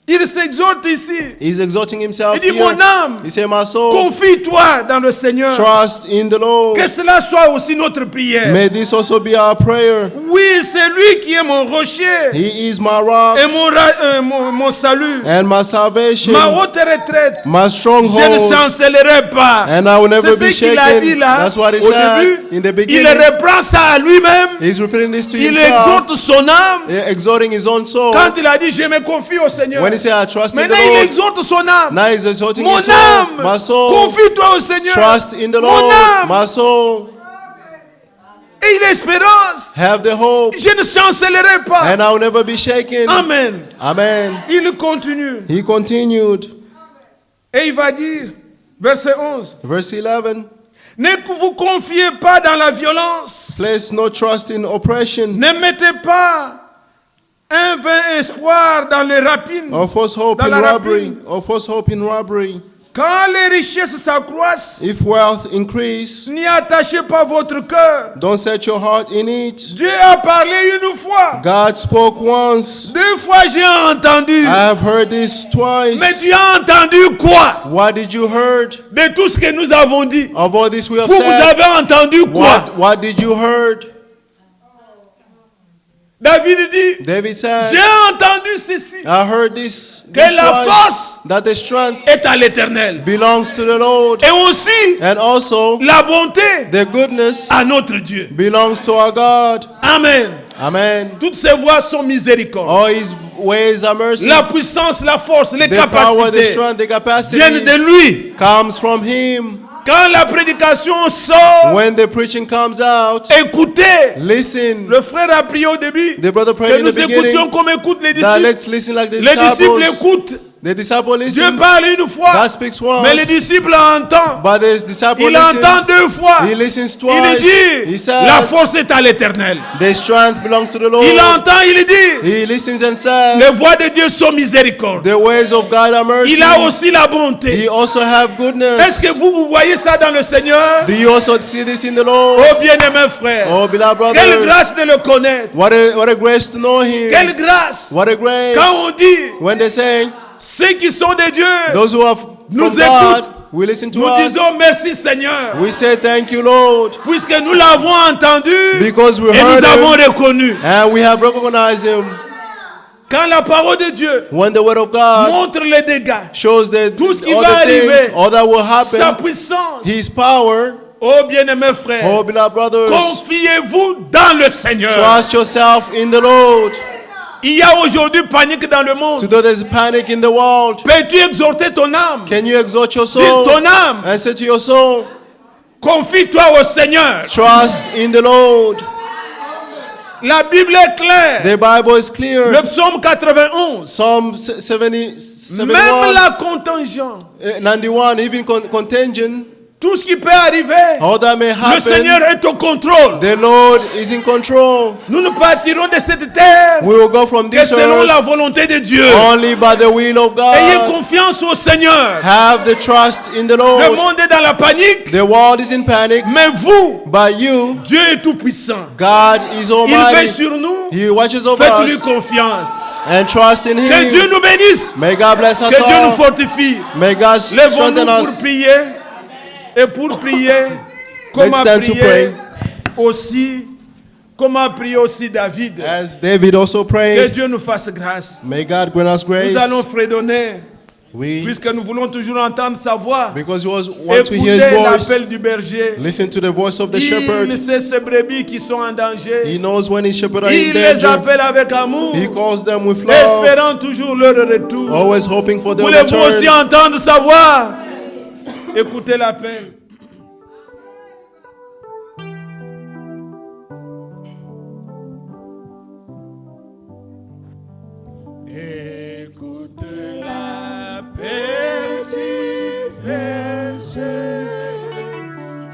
Il s'exhorte ici. He's exalting himself Il dit, here. mon âme, He said, my soul, confie-toi dans le Seigneur. trust in the Lord. Que cela soit aussi notre prière. May this also be our prayer. Oui, c'est lui qui est mon rocher He is my rock et mon salut, and my salvation, ma haute retraite. my Je ne stronghold, chancellerai pas. and I will never be C'est ce qu'il a dit shaken. là That's what he au said début. in the Il beginning. reprend ça à lui-même. He's repeating this to Il himself, exhorte son âme. exhorting his own soul. Quand il a dit je me confie au Seigneur. When he said, I trust in the Maintenant il Lord, exhorte son âme. now he's exhorting Mon his soul. âme, My soul, confie-toi au Seigneur. trust in the Mon Lord. âme, My soul, et il a espérance. have the hope, Je ne chancellerai pas. and I will never be shaken. Amen. Amen. Il continue. He continued. Et il va dire, verset 11, Verse 11. ne vous confiez pas dans la violence. Place no trust in oppression Ne mettez pas un vain espoir dans les rapines. or false hope Dans in la robbery. rapine. Or false hope in robbery. Quand les richesses s'accroissent, If wealth increase, n'y attachez pas votre cœur. don't set your heart in it. Dieu a parlé une fois. God spoke once. 2 fois j'ai entendu. I have heard this twice. Mais tu as entendu quoi? What did you heard? De tout ce que nous avons dit. Of all this we have Vous said, avez entendu quoi? what did you heard? David dit, David said, j'ai entendu ceci, I heard this que la twice, force that the strength est à l'Éternel. belongs to the Lord, Et aussi, and also la bonté the goodness à notre Dieu. belongs to our God. Amen. Amen. Toutes ses voies sont miséricordes. All his ways are mercy. La puissance, la force, les The power, the capacités strength, the viennent de capacity lui. comes from him. Quand la prédication sort, When the preaching comes out, écoutez. listen. Le frère a prié au début The brother que prayed in nous the beginning écoutions comme écoutent les that disciples. let's listen like the Les disciples disciples. écoutent. The disciple Dieu listens. parle une fois, God speaks once. mais les disciples entendent. But the disciple Il entend listens. deux fois. He listens Il twice. dit, He says, la force est à l'Éternel. the strength belongs to the Lord. Il entend, il dit, He listens and says, les voies de Dieu sont miséricordes. the ways of God are mercy. Il a aussi la bonté. He also have Est-ce goodness. que vous voyez ça dans le Seigneur? Do you also see this in the Lord? Oh bien-aimé frère, Oh, beloved quelle brothers, grâce de le connaître. what a grace to know Him. Quelle grâce. What a grace. Quand on dit, When they say, ceux qui sont de Dieu, those who are from nous God, écoutent. we listen to Nous us. disons merci Seigneur, We say thank you, Lord, puisque nous l'avons entendu because we et heard nous avons Him reconnu. and we have recognized Him. Quand la parole de Dieu When the word of God montre les dégâts, shows that tout ce qui all va the things, arriver, all that will sa happen, puissance, His power. oh bien-aimé frère, Oh, beloved brothers, confiez-vous dans le Seigneur. trust yourself in the Lord. Il y a aujourd'hui panique dans le monde. Today there's panic in the world. Peux-tu exhorter ton âme? Can you exalt your Dis soul ton âme, and say to your soul, confie-toi au Seigneur. trust in the Lord? La Bible est claire. The Bible is clear. Le psaume 91, Psalm 70, 71, même la contingente, 91, even contingent, tout ce qui peut arriver, all that may le Seigneur happen, est au contrôle. the Lord is in control. Nous ne partirons de cette terre We will go from que this selon earth la volonté de Dieu. only by the will of Ayez God. confiance au Seigneur. Have the trust in the Le Lord. monde est dans la panique, The world is in panic, mais vous, but you, Dieu est tout puissant. God is Il veille almighty. sur nous. He watches over Faites-lui us confiance. and trust in Que Dieu Him. nous bénisse. May God bless us Que Dieu nous all. fortifie. May God Lèvons-nous strengthen pour us. prier. Et pour prier, comme Let's a stand to prié pray. aussi, comme a prié aussi David. As David also Que prayed, Dieu nous fasse grâce. may God grant us grace. Nous allons fredonner, We, puisque nous voulons toujours entendre sa voix. because we want to hear Écoutez His voice. l'appel du berger. Listen to the voice of the Il shepherd. sait ces brebis qui sont en He danger. knows when His shepherd are in Il les danger. appelle avec amour, He calls them with love, espérant toujours leur retour. always hoping for their Voulez-vous aussi return. entendre sa voix? Écoutez l'appel. Écoutez l'appel du berger.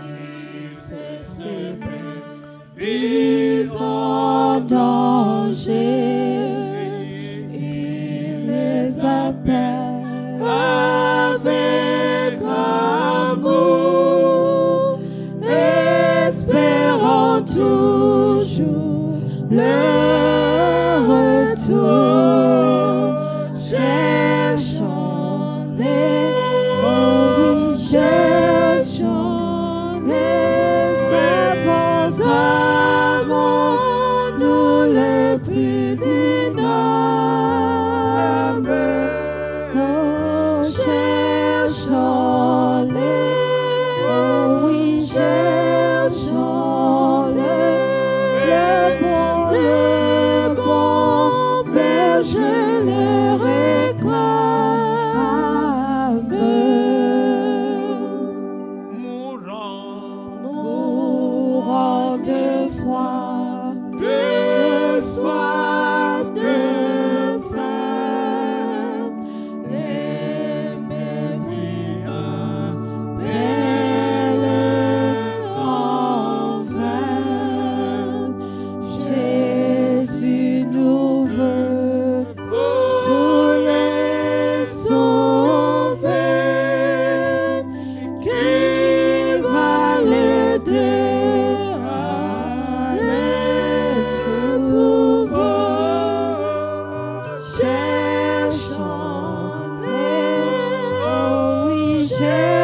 Il sait ses brebis en danger, il les appelle avec amour, espérant toujours le retour, cherchant les, oh oui, cherchant les avant nous les plus d'une âme. Oh, cherchons les, oh oui, cherchons les, le bon berger les réclame. Mourant de froid, de soif, de faim, les mêmes appellent en vain. Jésus nous veut pour les sauver, qui va l'aider à les trouver. Cherchons-les, oh oui, cherchons.